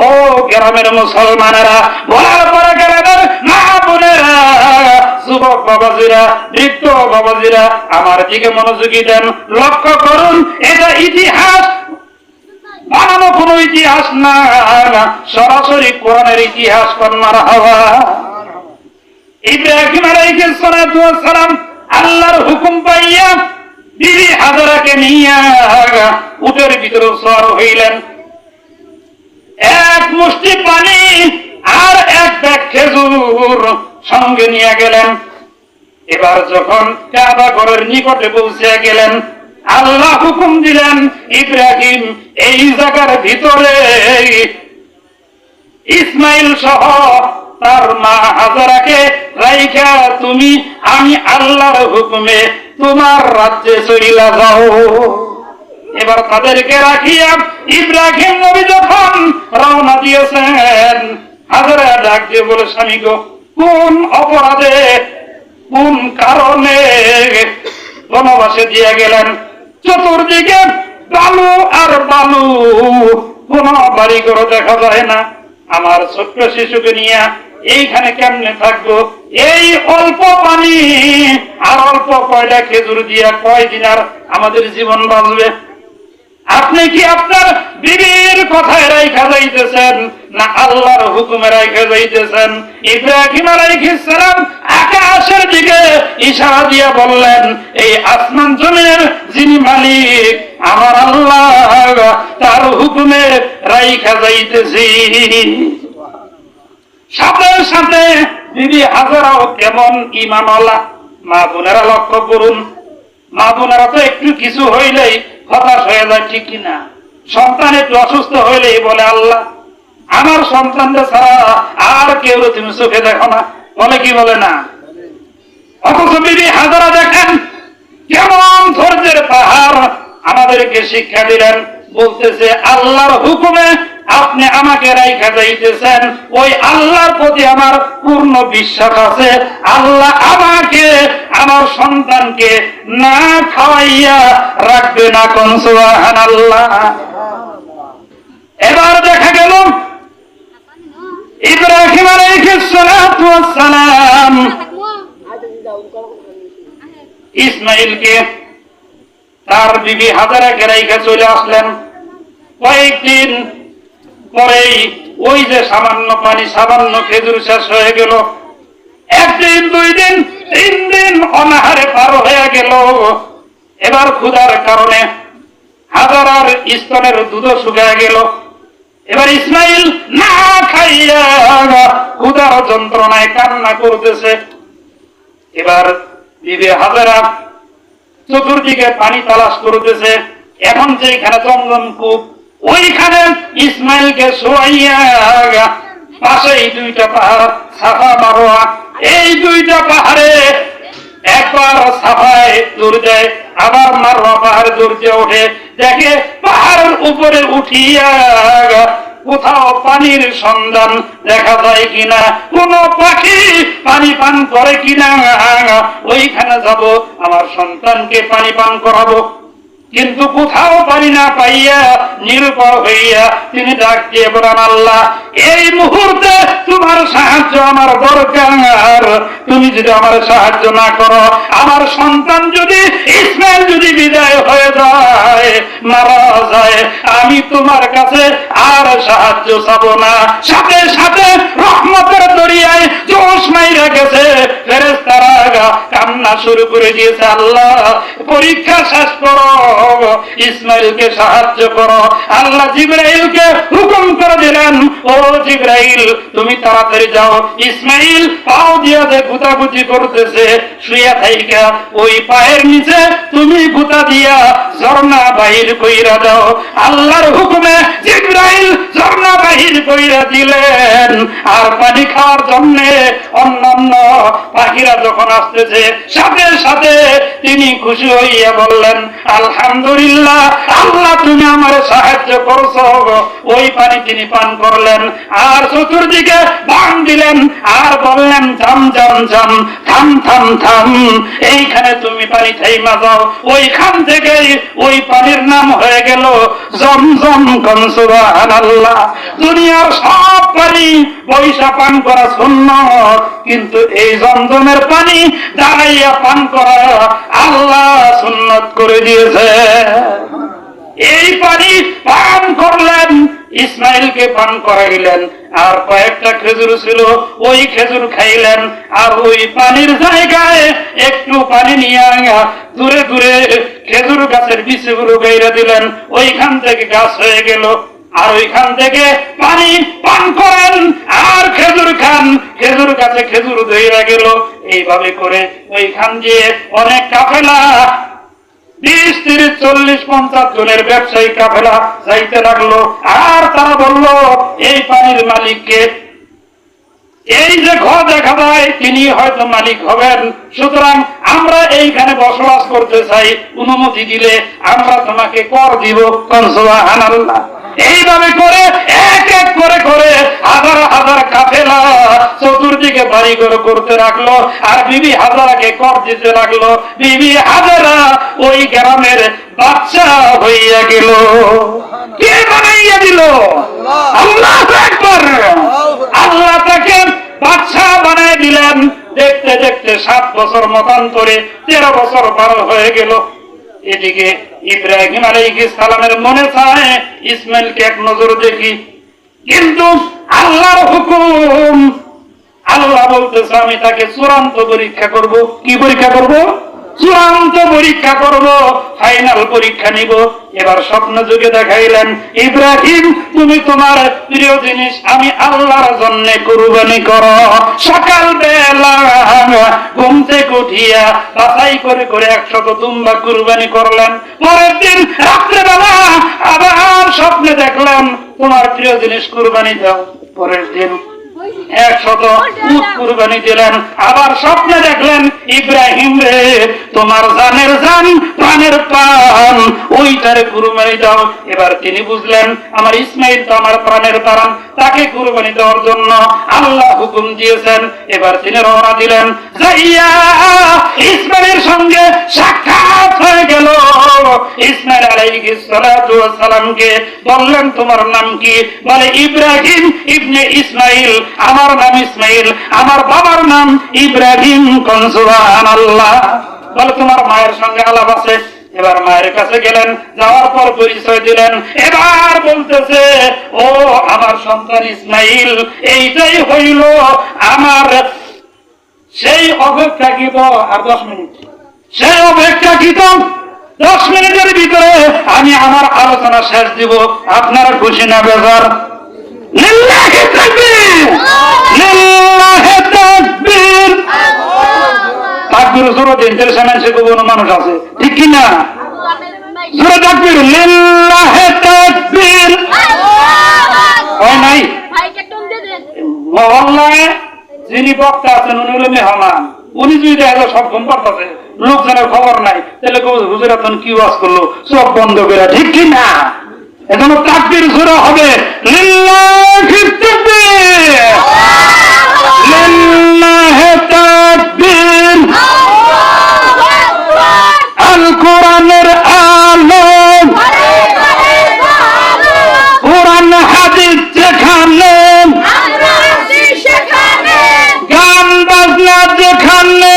ও গ্রামের মুসলমানেরা, বলার পরে গ্রামের মা বোনেরা, যুবক বাবাজিরা, বৃদ্ধ বাবাজিরা, আমার দিকে মনোযোগী দেন, লক্ষ্য করুন। এটা ইতিহাস বানানো কোন ইতিহাস না, সরাসরি কোরআনের ইতিহাস। মারহাবা। ইব্রাহিম আলাইহিস সালাম আল্লাহর হুকুম পাইয়া বিবি হাজারাকে নিয়ে উটের ভিতরে সওয়ার হইলেন। 1 মুষ্টি পানি আর 1 ব্যাগ খেজুর সঙ্গে নিয়ে গেলেন। এবার যখন কাবা ঘরের নিকটে পৌঁছে গেলেন, আল্লাহ হুকুম দিলেন, ইব্রাহিম এই জায়গার ভিতরে ইসমাইল সহ তার মা হাজারাকে রাইখা তুমি আমি আল্লাহর হুকুমে তোমার রাজ্যে চলিলা যাও। এবার তাদেরকে রাখিয়া ইব্রাহিম নবী যখন রওনা দিয়েছেন, হাজারা ডাক দিয়ে বলে, স্বামী গো, কোন অপরাধে, কোন কারণে বনবাসে দিয়ে গেলেন? চতুর্দিকে বালু আর বালু, কোন বাড়ি ঘর দেখা যায় না। আমার ছোট্ট শিশুকে নিয়ে এইখানে কেমনে থাকবো? এই অল্প পানি আর অল্প কয়টা খেজুর দিয়া কয়দিন আর আমাদের জীবন বাঁচবে? আপনি কি আপনার বিবির কথায় রাইখা যাইতেছেন না আল্লাহর হুকুমে রাইখা যাইতেছেন? ইব্রাহিম আলাইহিস সালাম আকাশের দিকে ইশারা দিয়া বললেন, এই আসমান জমিনের যিনি মালিক আমার আল্লাহ, তার হুকুমে রাইখা যাইতেছি। সাথে সাথে বিবি হাজারাও কেমন ঈমানওয়ালা। মা বোনেরা লক্ষ্য করুন, মা বোনেরা তো একটু কিছু হইলেই হতাশ হয়ে যায়, ঠিক কিনা? সন্তান একটু অসুস্থ হইলেই বলে, আল্লাহ আমার সন্তানদের ছাড়া আর কেউ তুমি চোখে দেখো না, বলে কি বলে না? অথচ বিবি হাজারা দেখেন কেমন ধৈর্যের পাহাড় আমাদেরকে শিক্ষা দিলেন। বলতেছে আল্লাহর হুকুমে আপনি আমাকে রাইখা যাইতেছেন, ওই আল্লাহর প্রতি আমার পূর্ণ বিশ্বাস আছে। আল্লাহ আমাকে আমার সন্তানকে না খাওয়াইয়া রাখবে না। কোন সুবহানাল্লাহ। এবার দেখা গেল ইব্রাহিম আলাইহিস সালাতু ওয়াস সালাম ইসমাইলকে তার বিবি হাজারাকে রাইখা চলে আসলেন। কয়েকদিন পরেই ওই যে সামান্য পানি, সামান্য খেজুর শেষ হয়ে গেল। একদিন, 2 দিন, 3 দিন অনাহারে পার হয়ে গেল। এবার ক্ষুধার কারণে হাজারার স্তনের দুধ শুকিয়ে গেল। এবার ইসমাইল না খাইয়া ক্ষুধার যন্ত্রণায় কান্না করতেছে। এবার বিবি হাজারা চতুর্দিকে পানি তালাশ করতেছে। এখন যেখানে জমজম কূপ, ওইখানে ইসমাইলকে শোয়াইয়া পাশে এই 2টা পাহাড়, সাফা মারোয়া, এই 2টা পাহাড়ে একবার সাফায় দূর যায়, আবার মারোয়া পাহাড়ে দূর দিয়ে ওঠে। দেখে পাহাড়ের উপরে উঠিয়া কোথাও পানির সন্ধান দেখা যায় কিনা, কোন পাখি পানি পান করে কিনা, ওইখানে যাব, আমার সন্তানকে পানি পান করাবো। কিন্তু কোথাও পানি না পাইয়া নিরুপায় হইয়া তিনি ডাক দিয়ে বলেন, আল্লাহ এই মুহূর্তে তোমার সাহায্য আমার দরকার। তুমি যদি আমার সাহায্য না করো, আমার সন্তান যদি ইসমাইল যদি বিদায় হয়ে যায়, মারা যায়, আমি তোমার কাছে আর সাহায্য চাবো না। সাথে সাথে রহমতের দরিয়ায় জোশ মাইরা গেছে। ফেরেশতারা কান্না শুরু করে দিয়েছে, আল্লাহ পরীক্ষা শেষ করো, ইসমাইলকে সাহায্য করো। আল্লাহ জিবরাইলকে হুকুম করে দিলেন, ও জিবরাইল তুমি তাড়াতাড়ি যাও, ইসমাইল পাও দিয়া যে গুতাগুতি করতেছে, শুয়ে থাইকা ওই পায়ের নিচে তুমি গুতা দিয়া ঝর্ণা বাহির কইরা দাও। আল্লাহর হুকুমে জিবরাইল ঝর্ণা বাহির কইরা দিলেন। আর পানি খাওয়ার জন্য অন্যান্য পাখিরা যখন আসতেছে, সাথে সাথে তিনি খুশি হইয়া বললেন, আলহামদুলিল্লাহ, আল্লাহ তুমি আমার সাহায্য করছো। ওই পানি তিনি পান করলেন, আর চতুর্দিকে বান দিলেন, আর বললেন, থাম থাম থাম থাম থাম থাম, এইখানে তুমি পানি থাইমা যাও। ওইখান থেকে ওই পানির নাম হয়ে গেল জমজম। কোন সুবহানাল্লাহ। দুনিয়ার সব পানি পয়সা পান করা সুন্নাত, কিন্তু এই জমজমের পানি দাঁড়াইয়া পান করা আল্লাহ সুন্নাত করে দিয়েছে। এই পানি পান করলেন, ইসমাইলকে পান করাইলেন, আর কয়েকটা খেজুর ছিল, ওই খেজুর খাইলেন। আর ওই পানির জায়গায় একটু পানি নিয়ে দূরে দূরে খেজুর গাছের বীজগুলো গাইরা দিলেন, ওইখান থেকে গাছ হয়ে গেল। আর ওইখান থেকে পানি পান করেন আর খেজুর খান, খেজুর গাছে খেজুর ধইরা গেল। এইভাবে করে ওইখান দিয়ে অনেক কাফেলা, 20, 30, 40, 50 জনের ব্যবসায়ী কাফেলা যাইতে লাগলো। আর তারা বলল, এই পানির মালিককে, এই যে ঘর দেখা যায় তিনি হয়তো মালিক হবেন, সুতরাং আমরা এইখানে বসবাস করতে চাই, অনুমতি দিলে আমরা তোমাকে কর দিব। সুবহানাল্লাহ। এইভাবে করে এক এক করে করে হাজার হাজার কাফেলা চতুর্দিকে বাড়িঘর করতে লাগলো, আর বিবি হাজারাকে কর দিতে লাগলো। বিবি হাজারা ওই গ্রামের বাচ্চা হইয়া গেল। কে বানাইয়া দিল? আল্লাহু আকবার। আল্লাহ তাকে বাচ্চা বানাই দিলেন। দেখতে দেখতে 7 বছর মতান্তরে 13 বছর পার হয়ে গেল। এদিকে ইব্রাহিম আলাইহিস সালামের মনে চায় ইসমাইলকে এক নজর দেখি, কিন্তু আল্লাহর হুকুম, আল্লাহ বলতেছে আমি তাকে চূড়ান্ত পরীক্ষা করব। কি পরীক্ষা করব? চূড়ান্ত পরীক্ষা করব, ফাইনাল পরীক্ষা নিব। এবার স্বপ্ন যুগে দেখাইলেন, ইব্রাহিম তুমি তোমার প্রিয় জিনিস আমি আল্লাহর জন্য কুরবানি করো। সকাল বেলা ঘুম থেকে উঠিয়া বাছাই করে করে 100 দুম্বা কুরবানি করলেন। পরের দিন রাত্রে বেলা আবার স্বপ্নে দেখলাম তোমার প্রিয় জিনিস কুরবানি দাও। পরের দিন 100 উট কুরবানি দিলেন। আবার স্বপ্নে দেখলেন ইব্রাহিম রে তোমার জানের জান প্রাণের প্রাণ ওইটারে কুরবানি দাও। এবার তিনি বুঝলেন আমার ইসমাইল তো আমার প্রাণের প্রাণ, তাকে কুরবানি দেওয়ার জন্য আল্লাহ হুকুম দিয়েছেন। এবার তিনি রওনা দিলেন, যাইয়া ইসমাইলের সঙ্গে সাক্ষাৎ হয়ে গেল। ইসমাইল আলাইহিস সালাতু ওয়াস সালামকে বললেন তোমার নাম কি? বলে ইব্রাহিম ইবনে ইসমাইল। আমার নাম ইসমাইল, আমার বাবার নাম ইব্রাহিম। কোন সুবহানাল্লাহ। বলে তোমার মায়ের সঙ্গে আলাপ আছে? এবার মায়ের কাছে গেলেন, যাওয়ার পর পরিচয় দিলেন। এবার বলতেছে ও আমার সন্তান ইসমাইল, এইটাই হইল আমার সেই অপেক্ষাকৃত, আর 10 মিনিট, সেই অপেক্ষাকৃত 10 মিনিটের ভিতরে আমি আমার আলোচনা শেষ দিব। আপনারা খুশি না বেজার? লিল্লাহি তাকবীর, লিল্লাহি তাকবীর। তাকবীর জোরে দিন, তেলসানায় সে কোনো মানুষ আছে ঠিক কি না? জোরে তাকবীর, লিল্লাহি তাকবীর। হয় নাই? মহল্লায় যিনি বক্তা আছেন উনি হলো মেহমান, উনি যদি দেখা সব ঘুম পাড়তেছে, লোকজনের খবর নাই, তাহলে হুজুর এখন কি ওয়াজ করলো, সব বন্ধ করে ঠিক কি না? এজন্য তাকবীর জোরে হবে, লিল্লাহি তাকবীর, লিল্লাহি তাকবীর। আল কোরআনের আলো, কোরআন হাদিস যেখানে, গান বাজনা যেখানে,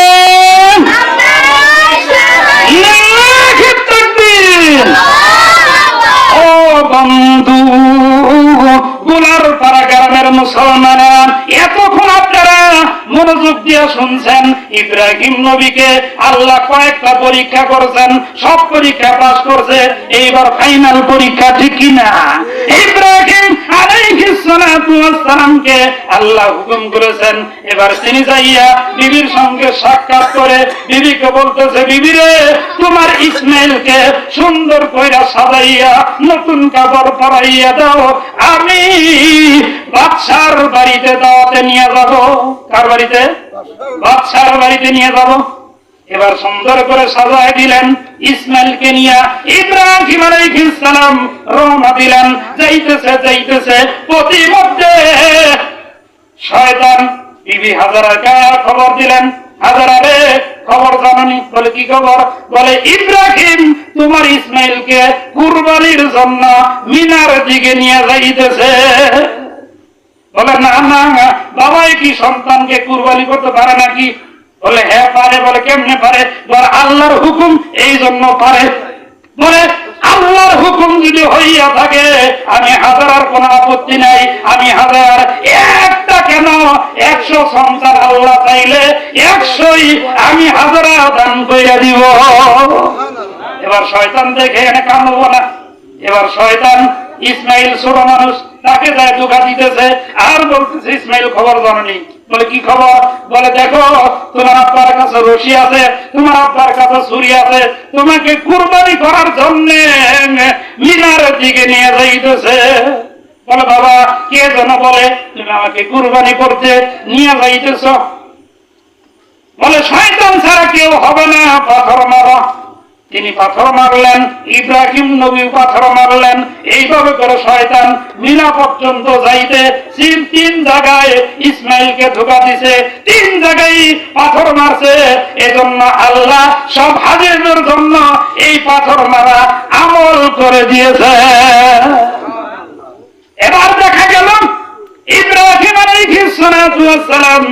লিল্লাহি তাকবীর। ও বন্ধু গুলার পাড়া গ্রামের মুসলমানেরা, এতক্ষণ আপনারা মনোযোগ দিয়ে শুনছেন ইব্রাহিম নবীকে আল্লাহ কয়েকটা পরীক্ষা করেছেন, সব পরীক্ষা পাস করছে, এইবার ফাইনাল পরীক্ষা ঠিক কিনা? ইব্রাহিম আলাইহিস সালাতু ওয়াস সালামকে আল্লাহ হুকুম করেছেন, এবার তিনি যাইয়া বিবির সঙ্গে সাক্ষাৎ করে বিবিকে বলতেছে, বিবি রে তোমার ইসমাইলকে সুন্দর কইরা সাজাইয়া নতুন কাপড় পরাইয়া দাও, আমি বাদশার বাড়িতে দাওয়াতে নিয়ে যাব। কার বাড়িতে? বাদশার বাড়িতে নিয়ে যাব। এবার সুন্দর করে সাজায় দিলেন ইসমাইলকে নিয়ে। ইব্রাহিম আলাইহিস সালাম রওনা দিলেন। যাইতেছে প্রতিমধ্যে শয়তান বিবি হাজারাকে খবর দিলেন, হাজারা রে খবর জানানি? বলে কি খবর? বলে ইব্রাহিম তোমার ইসমাইলকে কুরবানির জন্য মিনার দিকে নিয়ে যাইতেছে। বলে না না বাবাই কি সন্তানকে কুরবানি করতে পারে নাকি? বলে হ্যাঁ পারে। বলে কেমনে পারে? বলে আল্লাহর হুকুম এই জন্য পারে। বলে আল্লাহর হুকুম যদি হইয়া থাকে আমি হাজারার কোনো আপত্তি নাই, আমি হাজার একটা কেন 100 সন্তান আল্লাহ চাইলে 100ই আমি হাজারা দান কইরা দিব। এবার শয়তান দেখে এখানে কামড়বো না। এবার শয়তান ইসমাইল ছোট মানুষ, তাকে যায় ধোঁকা দিতেছে আর বলতেছে ইসমাইল খবর জানানি? বলে কি খবর? বলে দেখো তোমার আব্বার কাছে রশি আছে, তোমার আব্বার কাছে ছুরি আছে, তোমাকে কুরবানি করার জন্য মিনার দিকে নিয়ে যাইতেছে। বলে বাবা কে যেন বলে তুমি আমাকে কুরবানি করতে নিয়ে যাইতেছ? বলে শয়তান ছাড়া কেউ হবে না, পাথর মারা। তিনি পাথর মারলেন, ইব্রাহিম নবী পাথর মারলেন। এইভাবে করে শয়তান মিনা পর্যন্ত যাইতে 3 জায়গায় ইসমাইলকে ধোঁকা দিছে, 3 জায়গায় পাথর মারছে। এজন্য আল্লাহ সব হাজিদের জন্য এই পাথর মারা আমল করে দিয়েছে। এবার দেখা গেল ইব্রাহিম আলাইহিস সালাতু ওয়াস সালাম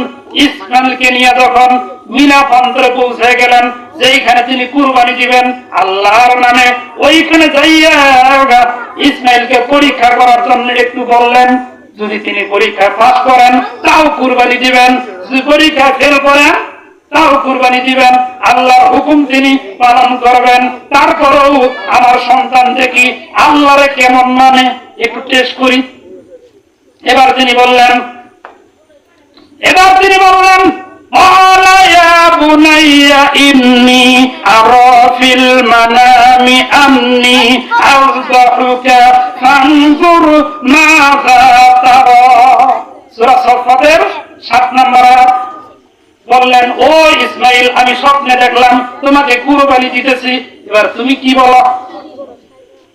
ইসমাইলকে নিয়ে যখন মিনা প্রান্তরে পৌঁছে গেলেন, যেইখানে তিনি কুরবানি দিবেন আল্লাহর নামে, ওইখানে যাইয়া ইসমাইলকে পরীক্ষা করার জন্য একটু বললেন, যদি তিনি পরীক্ষা পাস করেন তাও কুরবানি দিবেন, যদি পরীক্ষা ফেল করেন তাও কুরবানি দিবেন, আল্লাহর হুকুম তিনি পালন করবেন। তারপরেও আমার সন্তান দেখি আল্লাহরে কেমন মানে একটু টেস্ট করি। এবার তিনি বললেন قال يا بني إني أرى في المنام أني أذبحك فانظر ماذا ترى। সূরা সাফফাতের 7 নম্বর আয়াত বললেন, ও ইসমাইল, আমি স্বপ্নে দেখলাম তোমাকে কুরবানি দিতেছি, এবার তুমি কি বলো?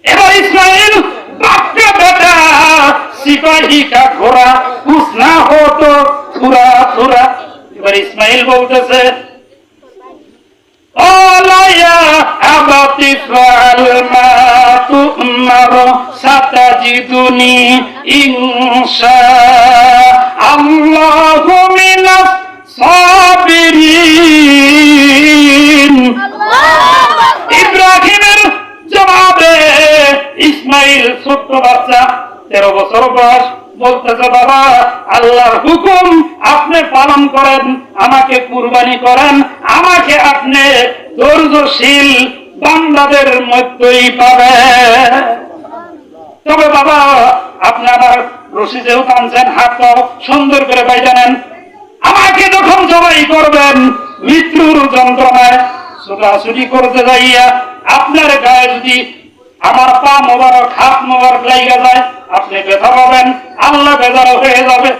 এবার ইসমাইল বাপকা বেটা সিপাহী কা ঘোড়া কুছ না হো তো থুরা থুরা। এবার ইসমাইল বলতেছে, ওলায়া আবাতি ফাল মা তুমার সাতাজিদুনি ইনশা আল্লাহু মিনাস সাবিরিন। ইব্রাহিমের জবাবে ইসমাইল ছোট্ট বাচ্চা, 13 বছর বয়স, বলতেছে, বাবা আল্লাহর হুকুম আপনি পালন করেন, আমাকে কুরবানি করেন, আমাকে আপনি ধৈর্যশীল বান্দাদের মধ্যেই পাবেন। তবে বাবা আপনি আমার রশি যেও টানছেন, হাতটাও সুন্দর করে বাইধা নেন, আমাকে যখন জবাই করবেন মৃত্যুর যন্ত্রণায় ছোটাছুটি করতে যাইয়া আপনার গায়ে যদি আমার পা মোবারক হাত মোবারক লাইগা যায়, আপনি ব্যথা পাবেন, আল্লাহ বেজার হয়ে যাবে।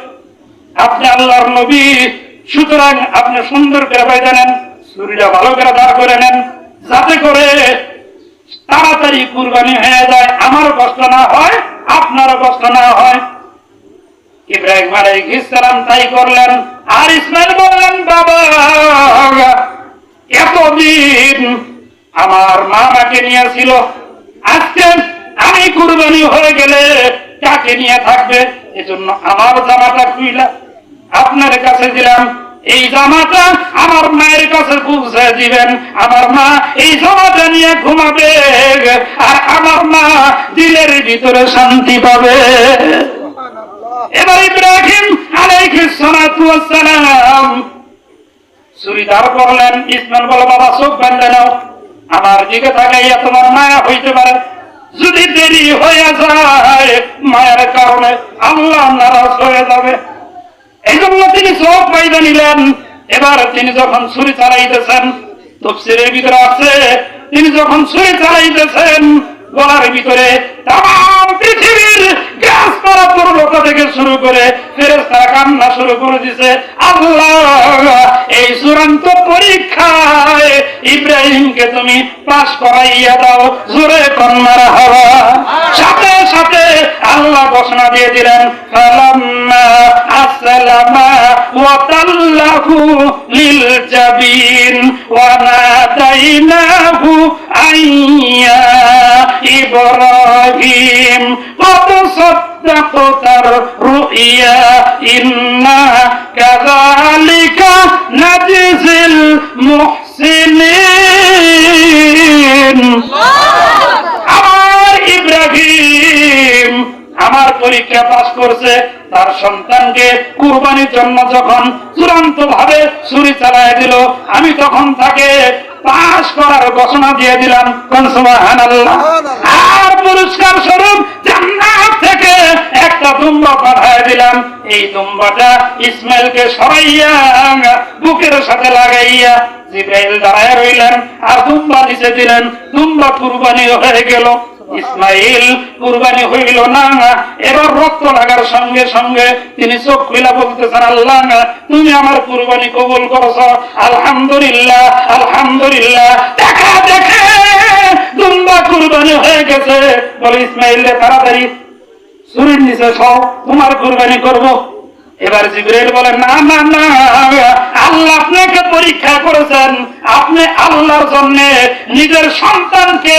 আপনি আল্লাহর নবী, সুতরাং আপনি সুন্দর করে বাইধা নেন, ছুরিটা ভালো করে দাঁড় করে নেন, যাতে করে তাড়াতাড়ি কুরবানি হয়ে যায়, আমার কষ্ট না হয়, আপনারও কষ্ট না হয়। ইব্রাহিম আলাইহিস সালাম তাই করলেন। আর ইসমাইল বললেন, বাবা এতদিন আমার মা আমাকে নিয়েছিল, আজকে আমি কুরবানি হয়ে গেলে কাকে নিয়ে থাকবে? এজন্য আমার জামাটা খুইলা আপনার কাছে দিলাম, এই জামাটা আমার মায়ের কাছে পৌঁছে দিবেন, আমার মা এই জামাটা নিয়ে ঘুমাবে, আর আমার মা দিলের ভিতরে শান্তি পাবে। এবার ইব্রাহিম আলাইহিস সালাতু ওয়াস সালাম ছুরি ধার করলেন। ইসমাইল বলে, বাবা চোখ বাঁধে নাও, আমার দিকে তাকাইয়া তোমার মায়া হইতে পারে, যদি দেরি হয়ে যায় মায়ের কারণে আল্লাহ নারাজ হয়ে যাবে। এই জন্য তিনি চোখ বাইধে নিলেন। এবার তিনি যখন ছুরি চালাইতেছেন, তাফসীরের ভিতরে আছে, তিনি যখন ছুরি চালাইতেছেন গলার ভিতরে তাম পৃথিবীর গাছপালা তরুলতা থেকে শুরু করে ফেরেশতারা কান্না শুরু করে দিছে, আল্লাহ এই চূড়ান্ত পরীক্ষায় ইব্রাহিমকে তুমি পাস করাইয়া দাও, জোরে কন্যারা হওয়া। সাথে সাথে আল্লাহ ঘোষণা দিয়ে দিলেন, ফালাম্মা আসলামা ওয়া তাল্লাহু লিল জাবিন ওয়া নাদাইনাহু আইয়া ইব্রাহিম কদ সাদ্দাকতার রুইয়া ইন্না কাযালিকা নাজিল মুহসিনিন। আমার ইব্রাহিম আমার পরীক্ষা পাস করছে, তার সন্তানকে কুরবানির জন্য যখন চূড়ান্ত ভাবে ছুরি চালায় দিল, আমি তখন তাকে পাস করার ঘোষণা দিয়ে দিলাম, সুবহানাল্লাহ। আর পুরস্কার স্বরূপ জান্নাত থেকে একটা দুম্বা পাঠিয়ে দিলাম। এই দুম্বাটা ইসমাইলকে সরাইয়া বুকের সাথে লাগাইয়া জিবরাইল দাঁড়ায় রইলেন, আর দুম্বা নিচে দিলেন, দুম্বা কুরবানি হয়ে গেল। ইসমাইল কুরবানি হইল না। এবার রক্ত লাগার সঙ্গে সঙ্গে তিনি চোখ খুলে বলতেছেন, আল্লাহ তুমি আমার কুরবানি কবুল করছ, আলহামদুলিল্লাহ আলহামদুলিল্লাহ। দেখা দেখে দুম্বা কুরবানি হয়ে গেছে। বলে, ইসমাইল তাড়াতাড়ি ছুরির নিচে সব, তোমার কুরবানি করব। এবার জিবরাইল বলেন, না না না, আল্লাহ আপনাকে পরীক্ষা করেছেন, আপনি আল্লাহর জন্য নিজের সন্তানকে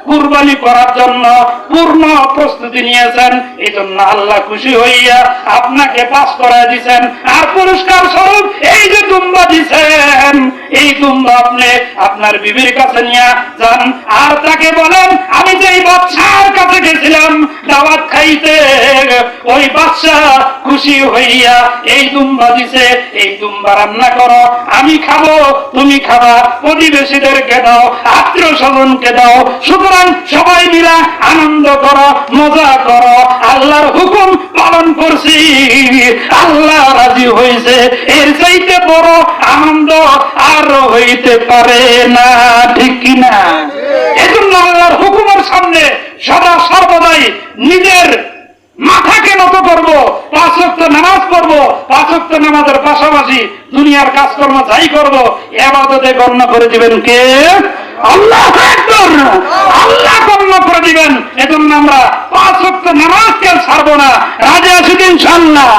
কুরবানি করার জন্য পূর্ণ প্রস্তুতি নিয়েছেন, এই জন্য আল্লাহ খুশি হইয়া আপনাকে পাস করায় দিচ্ছেন। আর পুরস্কার স্বরূপ এই যে দুম্বা দিচ্ছেন, এই দুম্বা আপনি আপনার বিবির কাছে নিয়ে যান, আর তাকে বলেন, আমি যেই বাদশার কাছে গেছিলাম দাওয়াত খাইতে, ওই বাদশা খুশি হইয়া এই দুম্বা দিছে, এই দুম্বা রান্না করো, আমি খাবো, তুমি খাবা, প্রতিবেশীদেরকে দাও, আত্মীয় স্বজনকে দাও, সুতরাং সবাই মিলা আনন্দ করো, মজা করো, আল্লাহর হুকুম পালন করছি, আল্লাহ রাজি হয়েছে, এর চাইতে বড় আনন্দ আর হইতে পারে না, ঠিক কিনা? এজন্য আল্লাহর হুকুমের সামনে সদা সর্বদাই নিজের মাথাকে নত করবো, 5 ওয়াক্ত নামাজ পড়বো, 5 ওয়াক্ত নামাজের পাশাপাশি দুনিয়ার কাজকর্ম যাই করবো, ইবাদতে গণ্য করে দিবেন কে? আল্লাহ আকবার। আল্লাহ গণ্য করে দিবেন। এজন্য আমরা 5 ওয়াক্ত নামাজকে ছাড়বো না। রাজি আছি ইনশাআল্লাহ?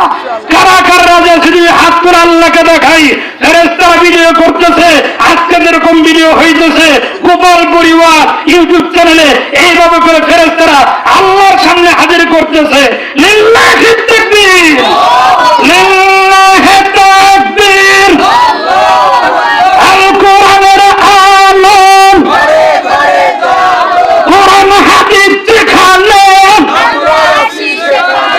কারা কারা রাজি আছি? হাত করে আল্লাহকে দেখাই। ফেরেশতারা ভিডিও করতেছে, আজকে যেরকম ভিডিও হইতেছে গোপাল পরিবার ইউটিউব চ্যানেলে, এইভাবে করে ফেরেশতারা আল্লাহর সামনে হাজির করতেছে। লিল্লাহি তাকবীর, লিল্লাহি তাকবীর। আল কোরআনের আলম, কোরআন হাদিস যেখানে,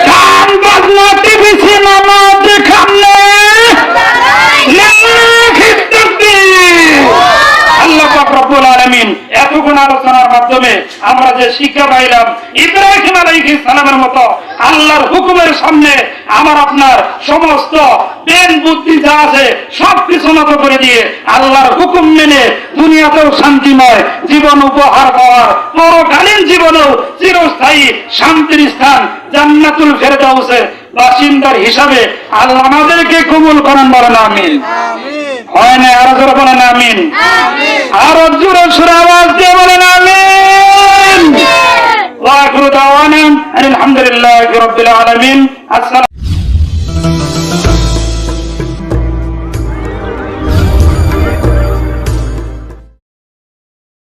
গান বাজনা টিভি সিনেমা যেখানে, লিল্লাহি তাকবীর। আল্লাহ পাক রব্বুল আলামিন এতক্ষণ আলোচনার মাধ্যমে আমরা যে শিক্ষা পাইলাম, ইব্রাহিম আলাইহিস সালামের মতো আল্লাহর হুকুমের সামনে আমার আপনার সমস্ত জ্ঞান বুদ্ধি যা আছে সবকিছু নত করে দিয়ে আল্লাহর হুকুম মেনে দুনিয়াতেও শান্তিময় জীবন উপহার পাওয়ার, পরকালীন জীবনেও চিরস্থায়ী শান্তির স্থান জান্নাতুল ফেরদাউসের বাসিন্দার হিসাবে আল্লাহ আমাদেরকে কবুল করেন। বলেন আমিন। হয় না? আরো জোরে বলেন আমিন। আরো জোরে সুরে আওয়াজ দিয়ে বলেন আমিন। ওয়া আখিরু দাওয়ানা আলহামদুলিল্লাহি রাব্বিল আলামিন। আসসালামু